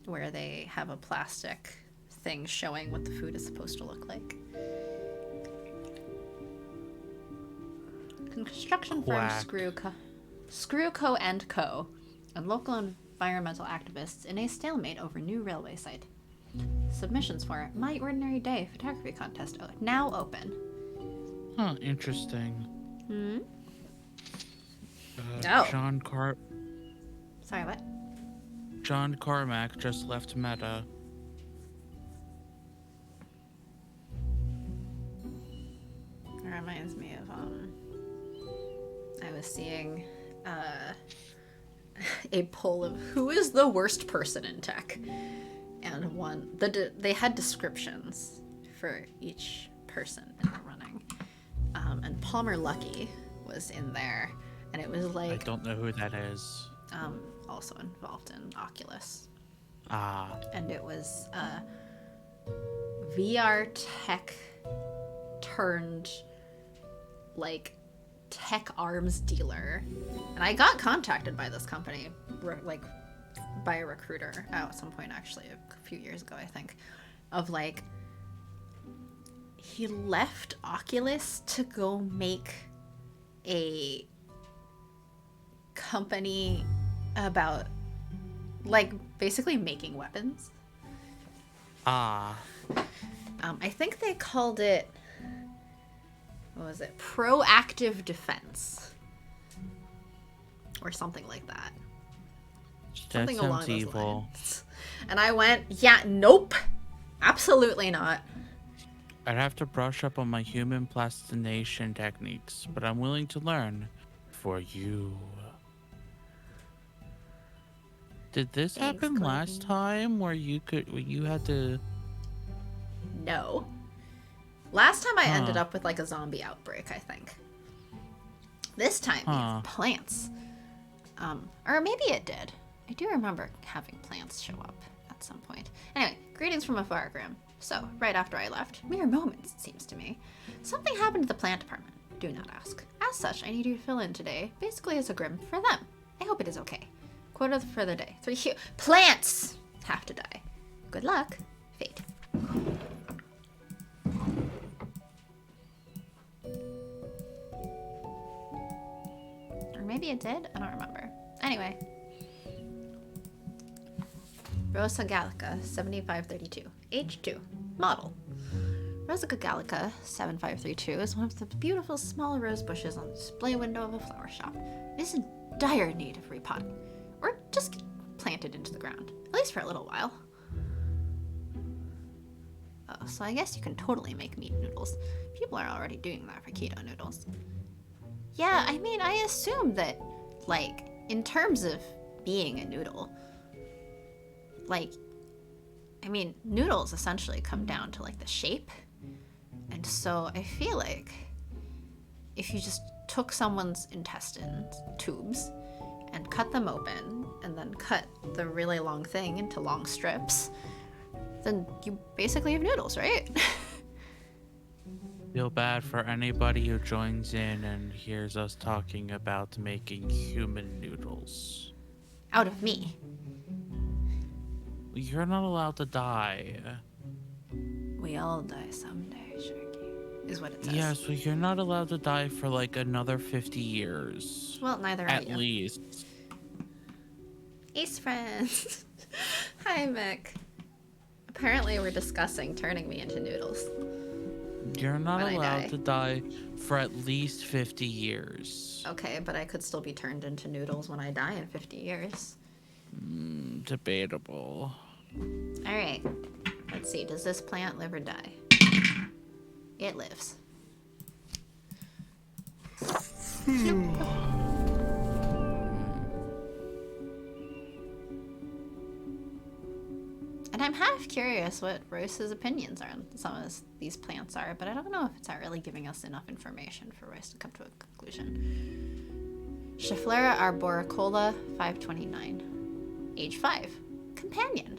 where they have a plastic thing showing what the food is supposed to look like? Construction firm Quack. Screw Co. and Co. and local environmental activists in a stalemate over new railway site. Submissions for My Ordinary Day photography contest now open. Huh, interesting. Hmm? Oh. Sorry, what? John Carmack just left Meta. It reminds me of, I was seeing, a poll of who is the worst person in tech. And they had descriptions for each person in the running. And Palmer Luckey was in there. And it was like... I don't know who that is. Also involved in Oculus. Ah. And it was VR tech turned like tech arms dealer. And I got contacted by this company, like by a recruiter at some point, actually a few years ago, I think, of like he left Oculus to go make a company about like basically making weapons. Ah. I think they called it, what was it? Proactive defense. Or something like that. Something That along sounds those evil. lines. And I went, yeah, nope. Absolutely not. I'd have to brush up on my human plastination techniques, but I'm willing to learn for you. Did this Thanks, happen last Courtney. time where you had to... No. Last time I Huh. ended up with like a zombie outbreak, I think. This time Huh. it's plants. Or maybe it did. I do remember having plants show up at some point. Anyway, greetings from afar, Grim. So, right after I left, mere moments it seems to me, something happened to the plant department. Do not ask. As such, I need you to fill in today, basically as a Grim for them. I hope it is okay. Quote for the day. 3 plants have to die. Good luck. Fate. Or maybe it did? I don't remember. Anyway. Rosa Gallica, 7532. Age 2. Model. Rosa Gallica, 7532, is one of the beautiful small rose bushes on the display window of a flower shop. It is in dire need of repotting. Or just get planted into the ground. At least for a little while. Oh, so I guess you can totally make meat noodles. People are already doing that for keto noodles. Yeah, I mean, I assume that, like, in terms of being a noodle, like, I mean, noodles essentially come down to, like, the shape. And so I feel like if you just took someone's intestines, tubes, and cut them open, and then cut the really long thing into long strips, then you basically have noodles, right? Feel bad for anybody who joins in and hears us talking about making human noodles. Out of me. You're not allowed to die. We all die someday, Sharky, is what it says. Yeah, so you're not allowed to die for like another 50 years. Well, neither are At you. least. Ace friends. Hi, Mick. Apparently we're discussing turning me into noodles. You're not When I allowed die. to die for at least 50 years. Okay, but I could still be turned into noodles when I die in 50 years. Debatable. Alright. Let's see. Does this plant live or die? It lives. And I'm half curious what Royce's opinions on some of these plants are, but I don't know if it's not really giving us enough information for Royce to come to a conclusion. Schefflera arboricola, 529. Age 5. Companion.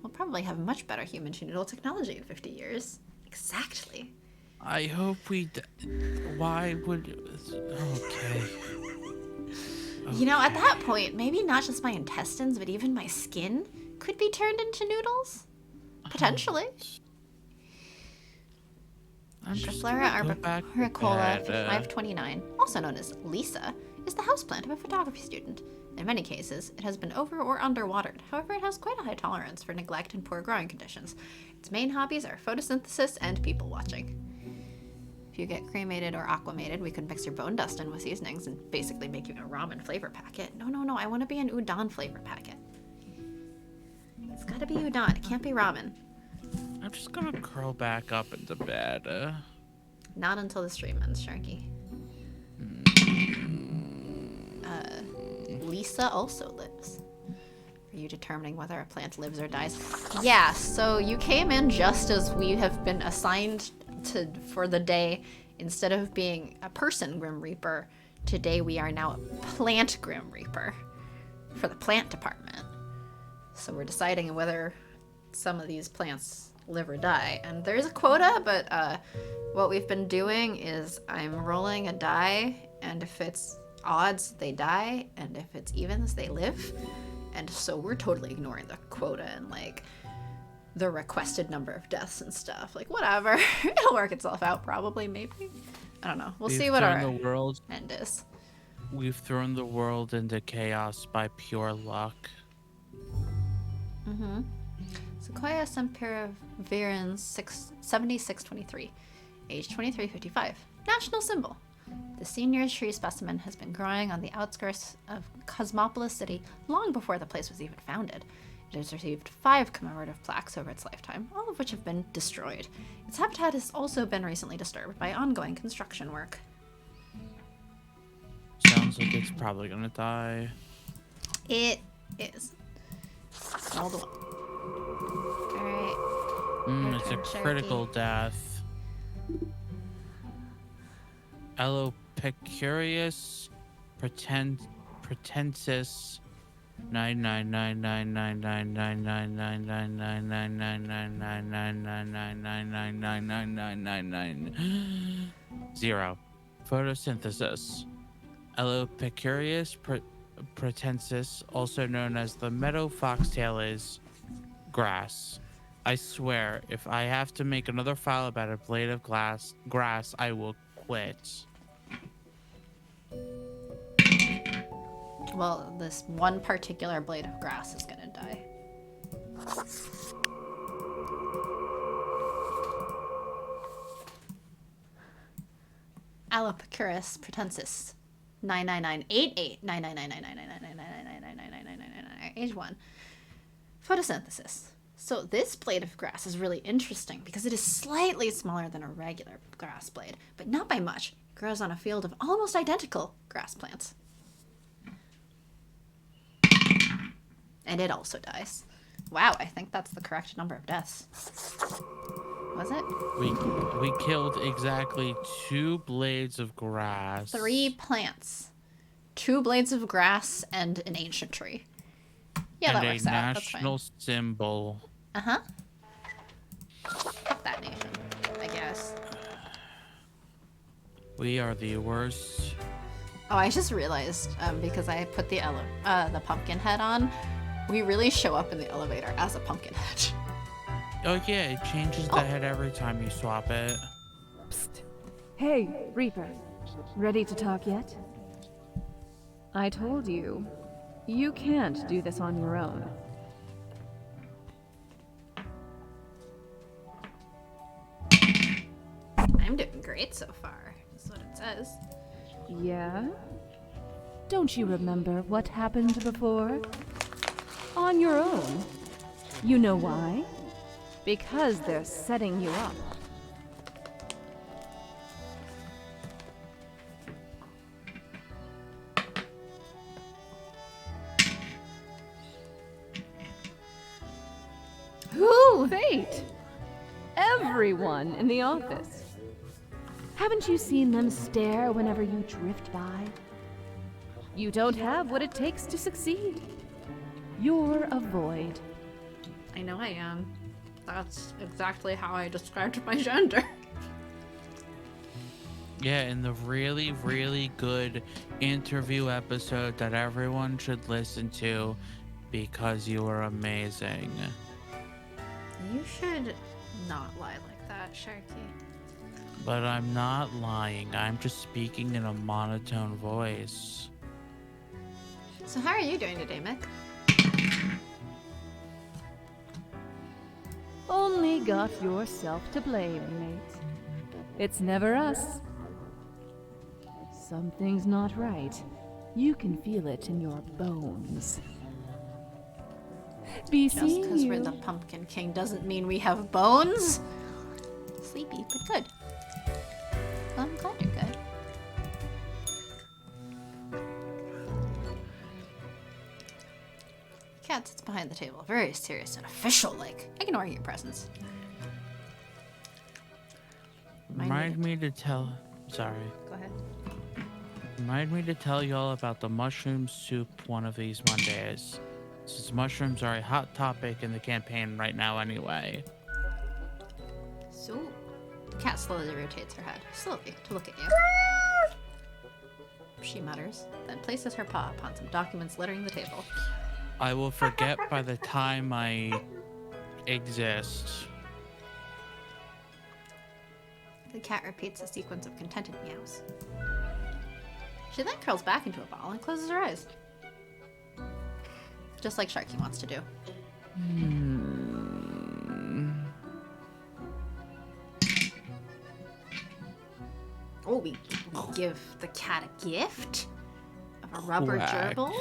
We'll probably have much better human-to-noodle technology in 50 years. Exactly. I hope we. Why would? Okay. You know, at that point, maybe not just my intestines, but even my skin could be turned into noodles. Potentially. I'm just Schefflera gonna go back to arboricola, bed. 529, also known as Lisa, is the houseplant of a photography student. In many cases, it has been over or underwatered. However, it has quite a high tolerance for neglect and poor growing conditions. Its main hobbies are photosynthesis and people watching. If you get cremated or aquamated, we could mix your bone dust in with seasonings and basically make you a ramen flavor packet. No, I want to be an udon flavor packet. It's gotta be udon, it can't be ramen. I'm just gonna curl back up into bed. Not until the stream ends, Sharky. Lisa also lives. Are you determining whether a plant lives or dies? Yeah, so you came in just as we have been assigned for the day. Instead of being a person Grim Reaper, today we are now a plant Grim Reaper for the plant department. So we're deciding whether some of these plants live or die. And there's a quota, but what we've been doing is I'm rolling a die, and if it's odds, they die, and if it's evens, they live. And so we're totally ignoring the quota and like the requested number of deaths and stuff. Like, whatever. It'll work itself out, probably, maybe. I don't know. We'll see what our end is. We've thrown the world into chaos by pure luck. Mm-hmm. Sequoia sempervirens 7623. Age 2355. National symbol. The senior tree specimen has been growing on the outskirts of Cosmopolis City long before the place was even founded. It has received 5 commemorative plaques over its lifetime, all of which have been destroyed. Its habitat has also been recently disturbed by ongoing construction work. Sounds like it's probably gonna die. It is. All the way. Alright. It's a critical death. Allopecurious pretensis 0. Photosynthesis. Allopecurious pretensis, also known as the meadow foxtail, is grass. I swear, if I have to make another file about a blade of grass, I will quit. Well, this one particular blade of grass is gonna die. Allopecurus pretensis 99988 age 1. Photosynthesis. So this blade of grass is really interesting because it is slightly smaller than a regular grass blade, but not by much. It grows on a field of almost identical grass plants. And it also dies. Wow, I think that's the correct number of deaths. Was it? We killed exactly 2 blades of grass. 3 plants. 2 blades of grass and an ancient tree. Yeah, that works out. That's fine. And a national symbol. Uh-huh. Fuck that nation, I guess. We are the worst. Oh, I just realized, because I put the pumpkin head on, we really show up in the elevator as a pumpkin head. Oh yeah, it changes the head every time you swap it. Psst. Hey, Reaper. Ready to talk yet? I told you, you can't do this on your own. great so far, is what it says. Yeah? Don't you remember what happened before? On your own. You know why? Because they're setting you up. Who? Fate! Everyone in the office. Haven't you seen them stare whenever you drift by? You don't have what it takes to succeed. You're a void. I know I am. That's exactly how I described my gender. Yeah, in the really, really good interview episode that everyone should listen to because you are amazing. You should not lie like that, Sharky. But I'm not lying. I'm just speaking in a monotone voice. So how are you doing today, Mick? Only got yourself to blame, mate. It's never us. Something's not right. You can feel it in your bones. Be Just seeing because we're you. the Pumpkin King doesn't mean we have bones. Sleepy, but good. Well, I'm glad you're good. Cat sits behind the table, very serious and official-like, ignoring your presence. Remind me to tell... Sorry. Go ahead. Remind me to tell y'all about the mushroom soup one of these Mondays. Since mushrooms are a hot topic in the campaign right now anyway. So, Cat slowly rotates her head, slowly, to look at you. She mutters, then places her paw upon some documents littering the table. I will forget by the time I exist. The cat repeats a sequence of contented meows. She then curls back into a ball and closes her eyes. Just like Sharky wants to do. Oh, we give the cat a gift? Of a rubber Quack. gerbil?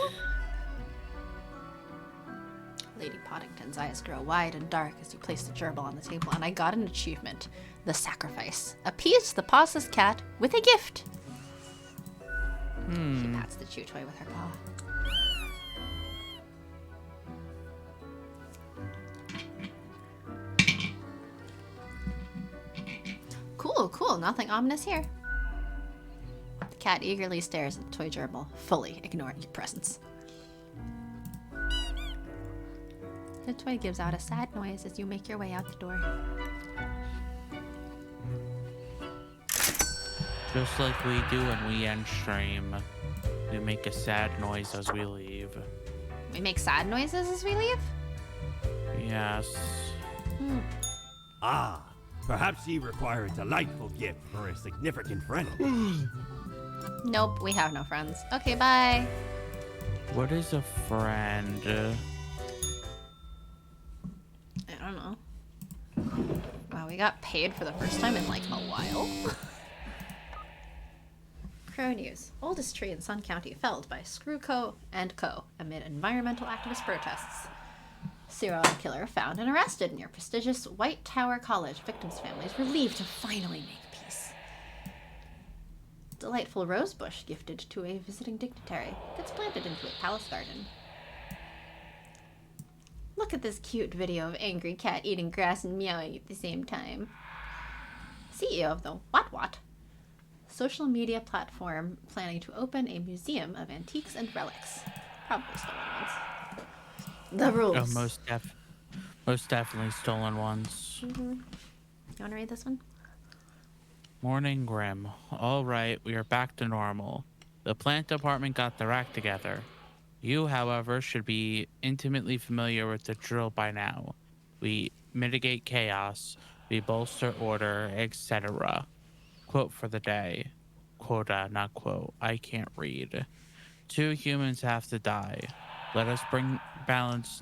Lady Poddington's eyes grow wide and dark as you place the gerbil on the table, and I got an achievement. The sacrifice. Appease the pawless cat with a gift. She pats the chew toy with her paw. Cool, cool. Nothing ominous here. The cat eagerly stares at the toy gerbil, fully ignoring your presence. The toy gives out a sad noise as you make your way out the door. Just like we do when we end stream. We make a sad noise as we leave. We make sad noises as we leave? Yes. Ah, perhaps ye require a delightful gift for a significant friend. Nope, we have no friends. Okay, bye. What is a friend? I don't know. Wow, we got paid for the first time in like a while. Crow News. Oldest tree in Sun County felled by Screw Co. and Co. amid environmental activist protests. Serial killer found and arrested near prestigious White Tower College. Victims' families relieved to finally make peace. Delightful rose bush gifted to a visiting dignitary gets planted into a palace garden. Look at this cute video of angry cat eating grass and meowing at the same time. CEO of the What? Social media platform planning to open a museum of antiques and relics. Probably stolen ones. The rules. Oh, most definitely stolen ones. You want to read this one? Morning, Grim. All right, we are back to normal. The plant department got their act together. You, however, should be intimately familiar with the drill by now. We mitigate chaos, we bolster order, etc. Quote for the day. Quota, not quote. I can't read. 2 humans have to die. Let us balance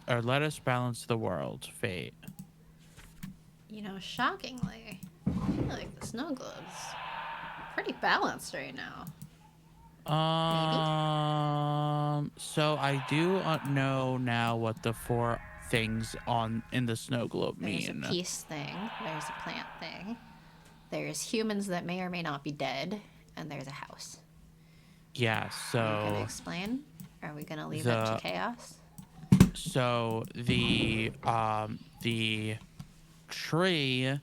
the world. Fate. You know, shockingly, I feel like the snow globes pretty balanced right now. So I do know now what the 4 things in the snow globe There's mean. a peace thing. There's a plant thing. There's humans that may or may not be dead. And there's a house. Yeah, so... Are you gonna explain? Or are we gonna leave it to chaos? So the tree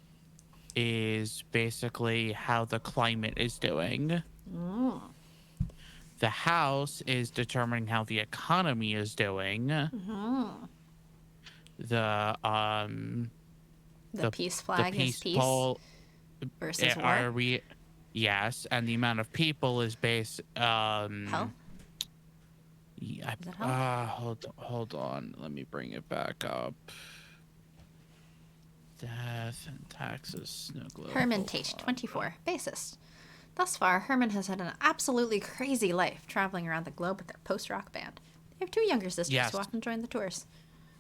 is basically how the climate is doing. Mm. The house is determining how the economy is doing. Mm-hmm. The peace flag the is peace pole versus war. Yes, and the amount of people is based Health? Yeah, Is it health? hold on. Let me bring it back up. Death and taxes. Snow globe. Herman Tate, 24, bassist. Thus far, Herman has had an absolutely crazy life, traveling around the globe with their post-rock band. They have 2 younger sisters who often join the tours.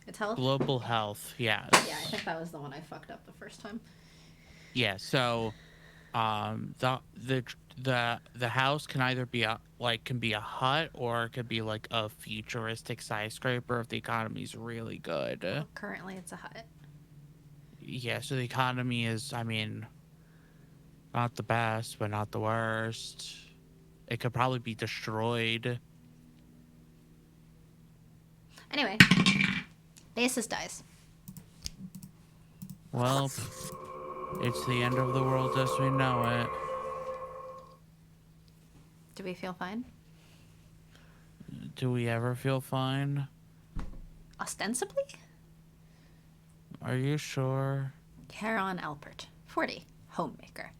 It's health? Global health, yes. Yeah, I think that was the one I fucked up the first time. Yeah, so the house can either be a hut, or it could be like a futuristic skyscraper if the economy's really good. Well, currently it's a hut. Yeah, so the economy is, I mean, not the best, but not the worst. It could probably be destroyed. Anyway, bassist dies. Well, it's the end of the world as we know it. Do we feel fine? Do we ever feel fine? Ostensibly? Are you sure? Charon Alpert, 40, homemaker.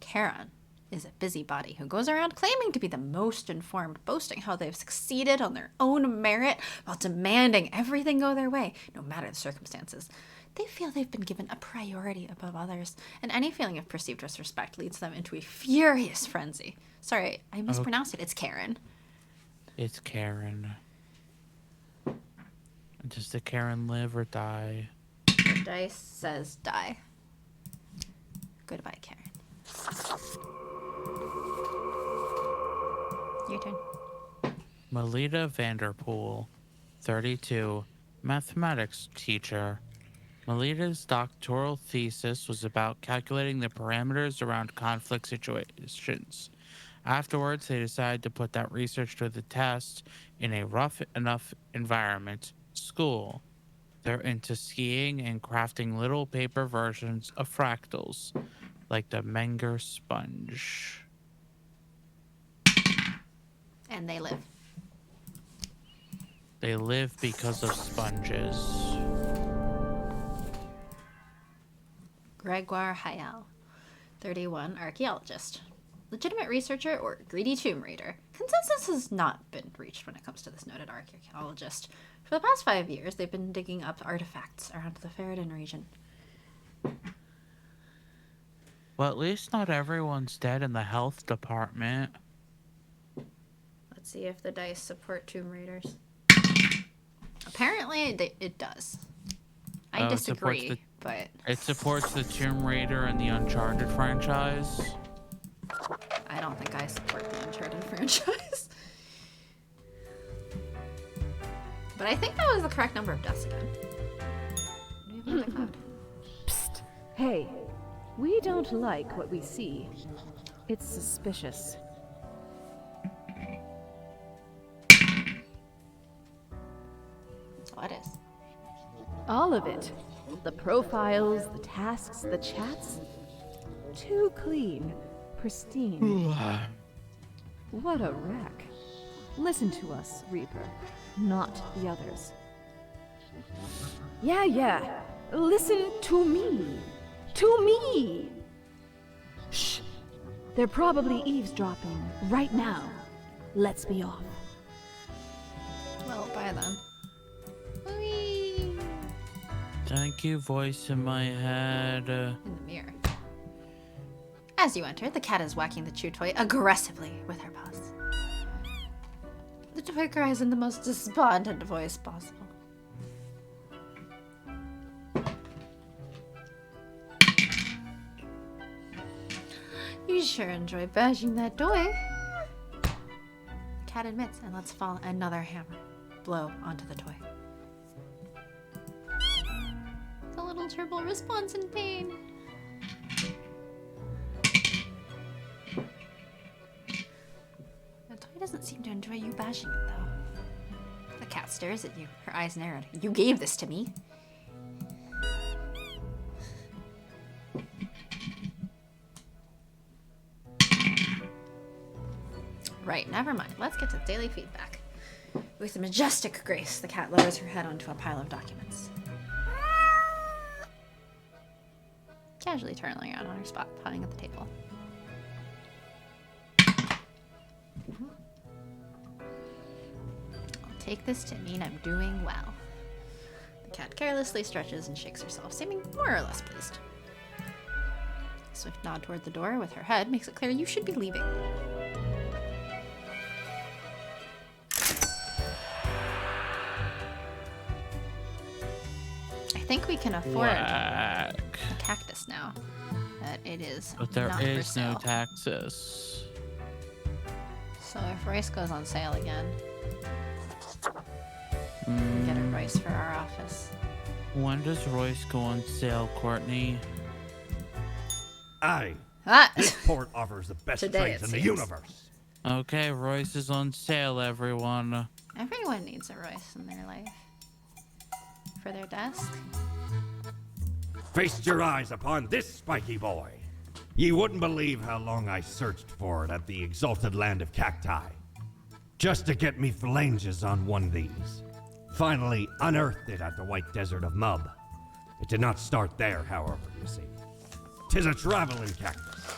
Charon is a busybody who goes around claiming to be the most informed, boasting how they've succeeded on their own merit while demanding everything go their way, no matter the circumstances. They feel they've been given a priority above others, and any feeling of perceived disrespect leads them into a furious frenzy. Sorry, I mispronounced it. It's Karen. It's Karen. Does the Karen live or die? The dice says die. Goodbye, Karen. Your turn. Melita Vanderpool, 32, mathematics teacher. Melita's doctoral thesis was about calculating the parameters around conflict situations. Afterwards, they decided to put that research to the test in a rough enough environment, school. They're into skiing and crafting little paper versions of fractals, like the Menger sponge. And they live. They live because of sponges. Gregoire Hayal, 31, archaeologist. Legitimate researcher or greedy tomb raider. Consensus has not been reached when it comes to this noted archaeologist. For the past 5 years, they've been digging up artifacts around the Ferrodin region. Well, at least not everyone's dead in the health department. Let's see if the dice support tomb raiders. Apparently, it does. I disagree, but... It supports the Tomb Raider and the Uncharted franchise. I don't think I support the Uncharted franchise. But I think that was the correct number of deaths again. Do we have another cloud? Psst. Hey, we don't like what we see. It's suspicious. What is? All of it. The profiles, the tasks, the chats. Too clean. Pristine. What a wreck. Listen to us, Reaper. Not the others. Yeah. Listen to me. To me! Shh. They're probably eavesdropping right now. Let's be off. Well, bye then. Whee! Thank you, voice in my head. In the mirror. As you enter, the cat is whacking the chew toy aggressively with her paws. The toy cries in the most despondent voice possible. You sure enjoy bashing that toy. Cat admits, and lets fall another hammer blow onto the toy. The little turtle responds in pain. The toy doesn't seem to enjoy you bashing it, though. The cat stares at you, her eyes narrowed. You gave this to me. Right, never mind. Let's get to daily feedback. With a majestic grace, the cat lowers her head onto a pile of documents. Casually turning around on her spot, pawing at the table. I'll take this to mean I'm doing well. The cat carelessly stretches and shakes herself, seeming more or less pleased. A swift nod toward the door with her head makes it clear you should be leaving. I think we can afford a cactus now. That it is But there not for is sale. no taxes. So if rice goes on sale again, we can get a rice for our office. When does Royce go on sale, Courtney? Aye. Ah! This port offers the best Today, trades it in the seems. universe. Okay, Royce is on sale, everyone. Everyone needs a rice in their life. For their desk. Feast your eyes upon this spiky boy. Ye wouldn't believe how long I searched for it at the exalted land of cacti. Just to get me phalanges on one of these. Finally unearthed it at the White Desert of Mub. It did not start there, however, you see. 'Tis a traveling cactus.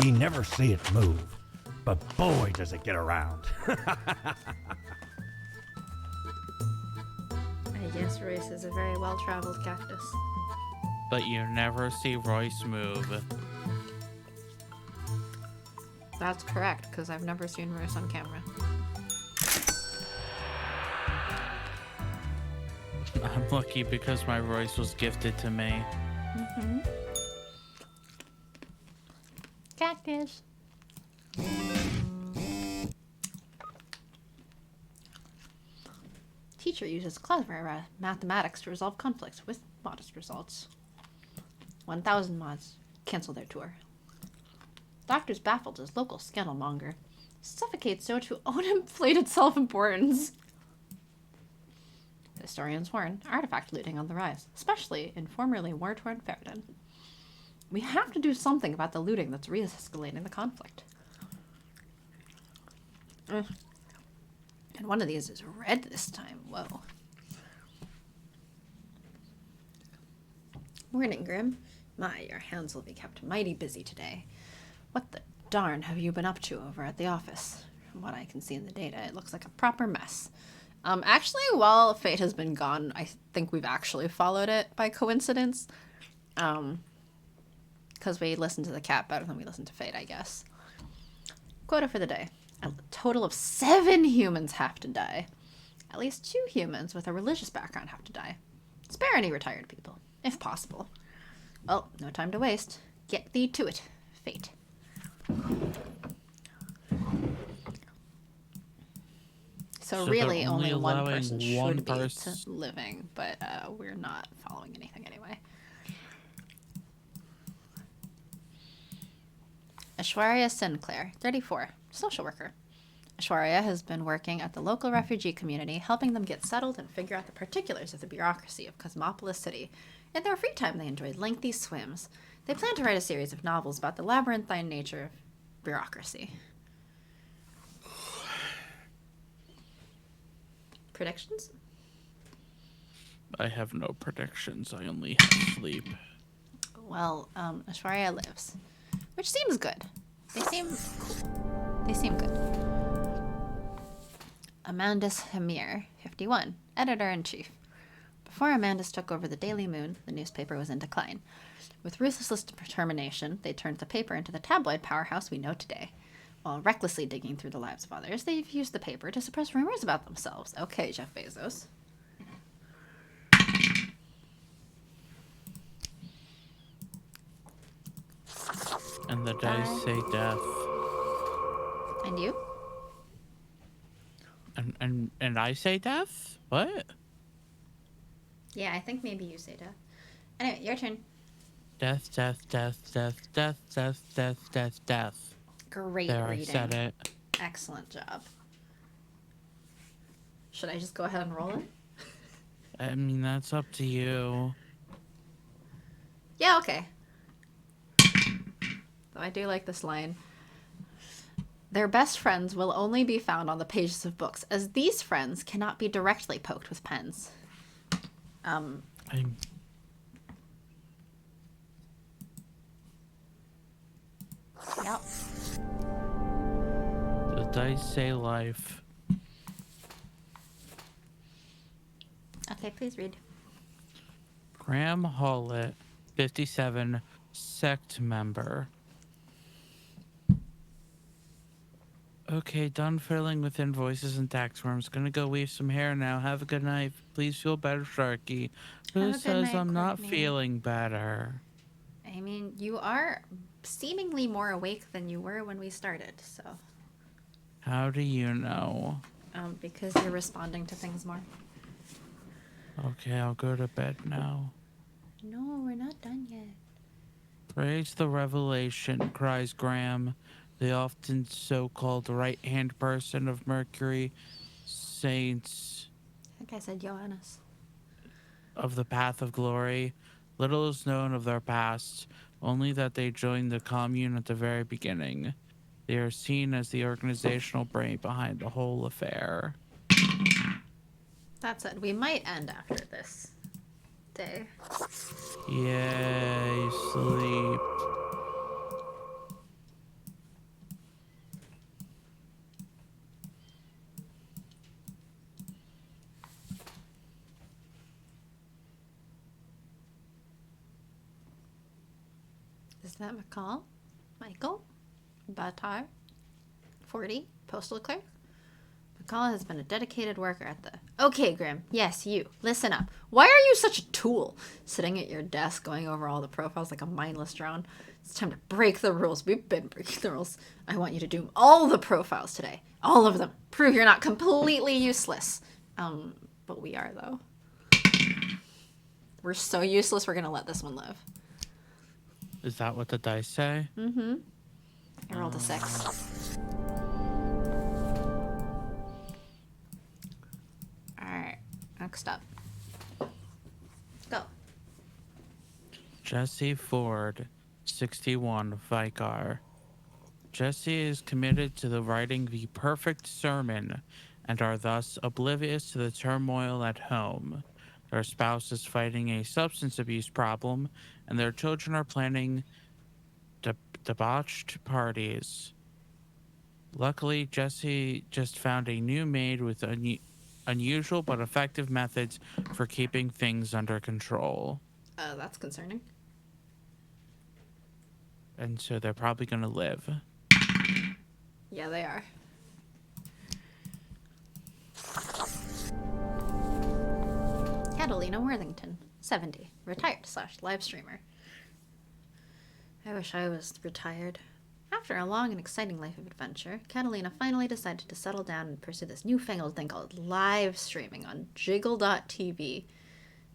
Ye never see it move, but boy does it get around. I guess rice is a very well-traveled cactus. But you never see Royce move. That's correct, because I've never seen rice on camera. I'm lucky because my Royce was gifted to me. Cactus. Teacher uses clever mathematics to resolve conflicts with modest results. 1,000 mods cancel their tour. Doctor's baffled as local scandalmonger suffocates so to uninflated self-importance. Historians warn artifact looting on the rise, especially in formerly war-torn Faradin. We have to do something about the looting that's re-escalating the conflict. And one of these is red this time. Whoa. Morning, Grim. My, your hands will be kept mighty busy today. What the darn have you been up to over at the office? From what I can see in the data, it looks like a proper mess. Actually, while Fate has been gone, I think we've actually followed it by coincidence. Because we listened to the cat better than we listened to Fate, I guess. Quota for the day. A total of 7 humans have to die. At least 2 humans with a religious background have to die. Spare any retired people, if possible. Well, no time to waste. Get thee to it, Fate. So really, they're only one allowing person one should be person. living, but we're not following anything anyway. Ashwarya Sinclair, 34, social worker. Ashwarya has been working at the local refugee community, helping them get settled and figure out the particulars of the bureaucracy of Cosmopolis City. In their free time, they enjoy lengthy swims. They plan to write a series of novels about the labyrinthine nature of bureaucracy. Predictions? I have no predictions. I only have sleep. Well, Ashwarya lives, which seems good. They seem good. Amandus Hamir, 51, editor-in-chief. Before Amandus took over the Daily Moon, the newspaper was in decline. With ruthless determination, they turned the paper into the tabloid powerhouse we know today. While recklessly digging through the lives of others, they've used the paper to suppress rumors about themselves. Okay, Jeff Bezos. And And the dice say death. And you? And I say death? What? Yeah, I think maybe you say death. Anyway, your turn. Death, death, death, death, death, death, death, death, death. Great There, reading. I said it. Excellent job. Should I just go ahead and roll it? I mean, that's up to you. Yeah, okay. Though I do like this line. Their best friends will only be found on the pages of books, as these friends cannot be directly poked with pens. I'm Yep. The dice say life. Okay, please read. Graham Howlett, 57, sect member. Okay, done fiddling with invoices and tax forms. Gonna go weave some hair now. Have a good night. Please feel better, Sharky. Have a Who good says night, I'm not Courtney. feeling better? I mean, you are seemingly more awake than you were when we started, so... How do you know? Because you're responding to things more. Okay, I'll go to bed now. No, we're not done yet. Praise the revelation, cries Graham, the often so-called right-hand person of Mercury, saints I think I said Johannes. of the path of glory. Little is known of their past, only that they joined the commune at the very beginning. They are seen as the organizational brain behind the whole affair. That said, we might end after this day. Yay, sleep. Is that McCall? Michael? Batar? 40? Postal clerk? McCall has been a dedicated worker at the... Okay, Grim. Yes, you. Listen up. Why are you such a tool? Sitting at your desk going over all the profiles like a mindless drone. It's time to break the rules. We've been breaking the rules. I want you to do all the profiles today. All of them. Prove you're not completely useless. But we are, though. We're so useless, we're gonna let this one live. Is that what the dice say? Mm-hmm. I rolled a 6. Alright, next up. Go. Jesse Ford, 61, Vicar. Jesse is committed to the writing the perfect sermon and are thus oblivious to the turmoil at home. Their spouse is fighting a substance abuse problem, and their children are planning debauched parties. Luckily, Jesse just found a new maid with unusual but effective methods for keeping things under control. That's concerning. And so they're probably going to live. Yeah, they are. Catalina Worthington, 70, retired / live streamer. I wish I was retired. After a long and exciting life of adventure, Catalina finally decided to settle down and pursue this newfangled thing called live streaming on Jiggle.tv.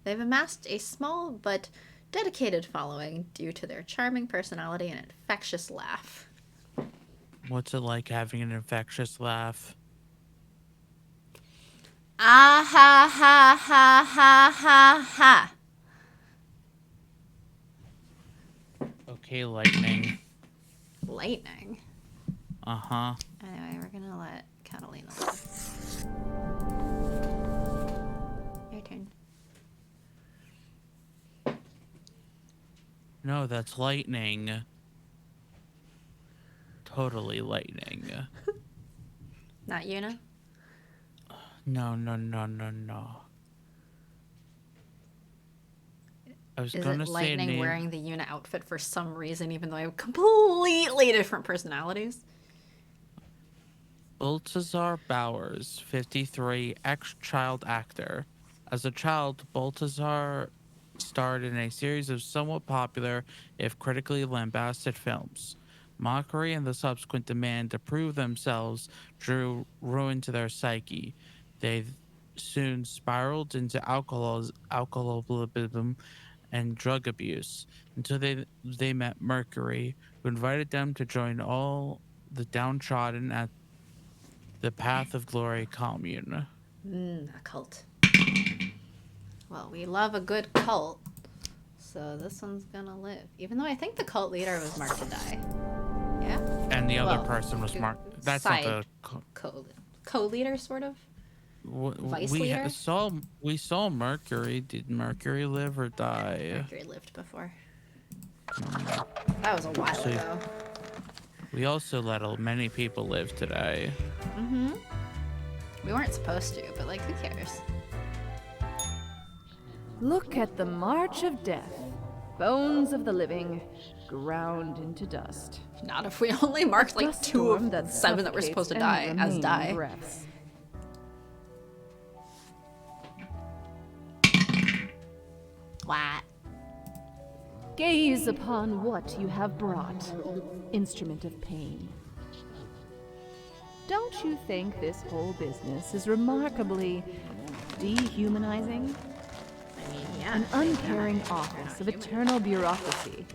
They've amassed a small but dedicated following due to their charming personality and infectious laugh. What's it like having an infectious laugh? Ah ha ha ha ha ha ha. Okay, lightning. Lightning. Uh-huh. Anyway, we're gonna let Catalina live. Your turn. No, that's lightning. Totally lightning. Not Yuna? No, no, no, no, no. I was Is gonna it say Lightning name. wearing the Yuna outfit for some reason, even though I have completely different personalities? Baltazar Bowers, 53, ex-child actor. As a child, Baltazar starred in a series of somewhat popular, if critically lambasted films. Mockery and the subsequent demand to prove themselves drew ruin to their psyche. They soon spiraled into alcoholism and drug abuse until they met Mercury, who invited them to join all the downtrodden at the Path of Glory commune. A cult. Well, we love a good cult, so this one's gonna live. Even though I think the cult leader was marked to die. Yeah? And the other Well, person was marked. That's not the co-leader, sort of? Vice leader? We saw Mercury. Did Mercury live or die? Mercury lived before. That was a while ago. We also let many people live today. Mm-hmm. We weren't supposed to, but like, who cares? Look at the march of death. Bones of the living, ground into dust. Not if we only marked like Dust 2 storm of that 7 that were supposed to die suffocates as any die. breaths. What? Gaze upon what you have brought, instrument of pain. Don't you think this whole business is remarkably dehumanizing? I mean, yeah. An uncaring office of eternal bureaucracy,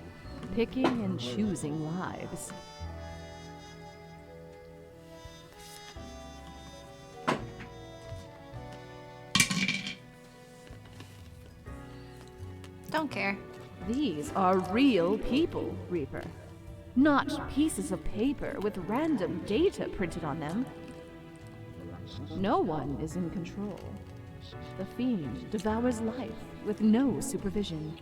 picking and choosing lives. Don't care. These are real people, Reaper. Not pieces of paper with random data printed on them. No one is in control. The fiend devours life with no supervision.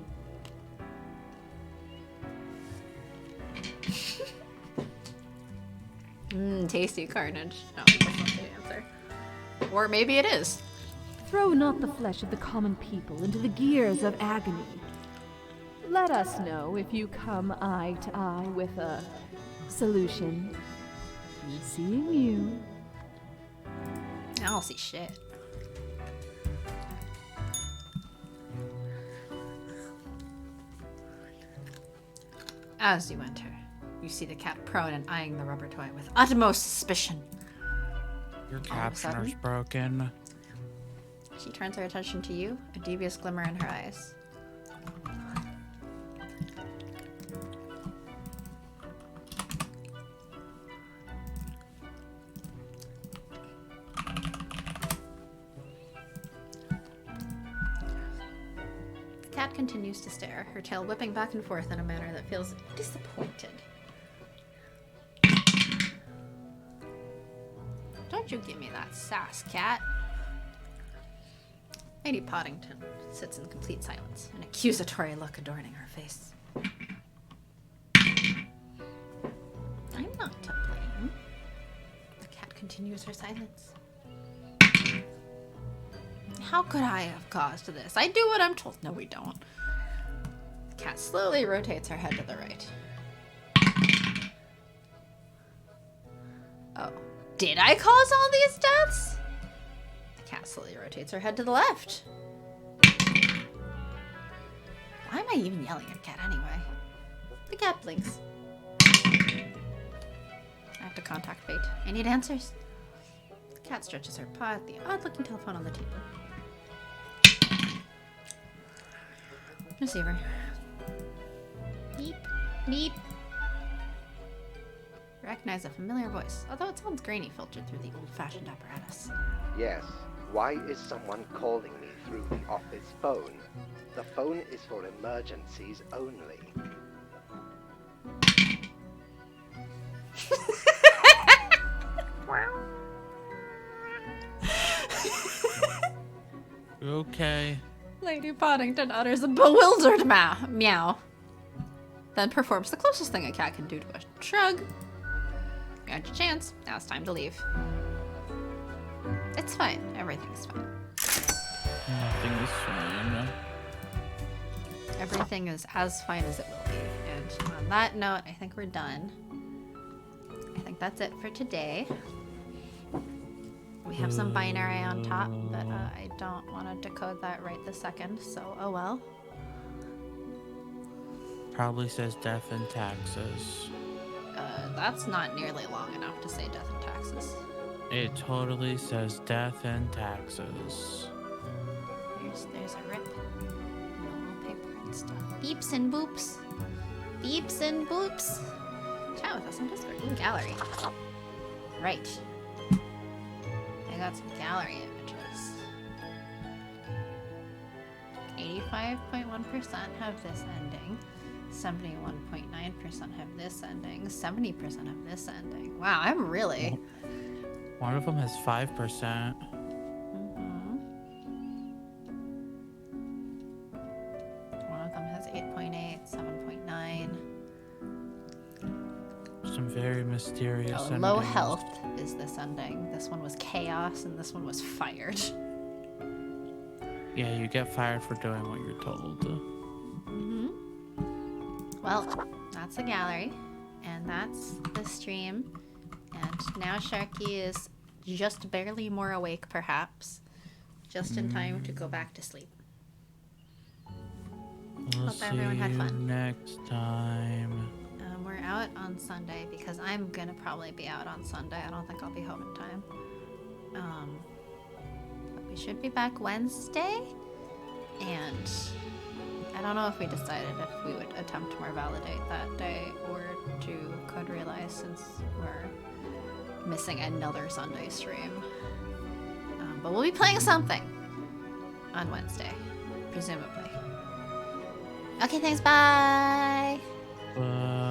Tasty carnage. No, that's not the answer. Or maybe it is. Throw not the flesh of the common people into the gears of agony. Let us know if you come eye to eye with a solution. Be seeing you. I don't see shit. As you enter, you see the cat prone and eyeing the rubber toy with utmost suspicion. Your All of a sudden- captioner's broken. She turns her attention to you, a devious glimmer in her eyes. The cat continues to stare, her tail whipping back and forth in a manner that feels disappointed. Don't you give me that sass, cat. Lady Poddington sits in complete silence, an accusatory look adorning her face. I'm not to blame. The cat continues her silence. How could I have caused this? I do what I'm told. No, we don't. The cat slowly rotates her head to the right. Oh. Did I cause all these deaths? The cat slowly rotates her head to the left. Why am I even yelling at cat anyway? The cat blinks. I have to contact fate. I need answers. The cat stretches her paw at the odd-looking telephone on the table. Receiver. Beep. Beep. Recognize a familiar voice, although it sounds grainy filtered through the old-fashioned apparatus. Yes. Why is someone calling me through the office phone? The phone is for emergencies only. Okay. Lady Poddington utters a bewildered meow. Then performs the closest thing a cat can do to a shrug. You had your chance. Now it's time to leave. It's fine. Everything's fine. Nothing is fine. Everything is as fine as it will be. And on that note, I think we're done. I think that's it for today. We have some binary on top, but I don't want to decode that right this second, so oh well. Probably says death and taxes. That's not nearly long enough to say death and taxes. It totally says death and taxes. There's a rip. No paper and stuff. Beeps and boops. Beeps and boops. Chat with us on Discord. In gallery. Right. I got some gallery images. 85.1% have this ending. 71.9% have this ending. 70% have this ending. Wow, I'm really... One of them has 5%. One of them has 8.8, 7.9. Some very mysterious Oh, low endings. health is this ending. This one was chaos, and this one was fired. Yeah, you get fired for doing what you're told. Well, that's the gallery, and that's the stream. And now Sharky is just barely more awake, perhaps. Just in time to go back to sleep. We'll Hope everyone had see fun. you next time. We're out on Sunday because I'm gonna probably be out on Sunday. I don't think I'll be home in time. But we should be back Wednesday, and I don't know if we decided if we would attempt more validate that day or do Code Realize since we're missing another Sunday stream. But we'll be playing something on Wednesday, presumably. Okay, thanks. Bye. Bye.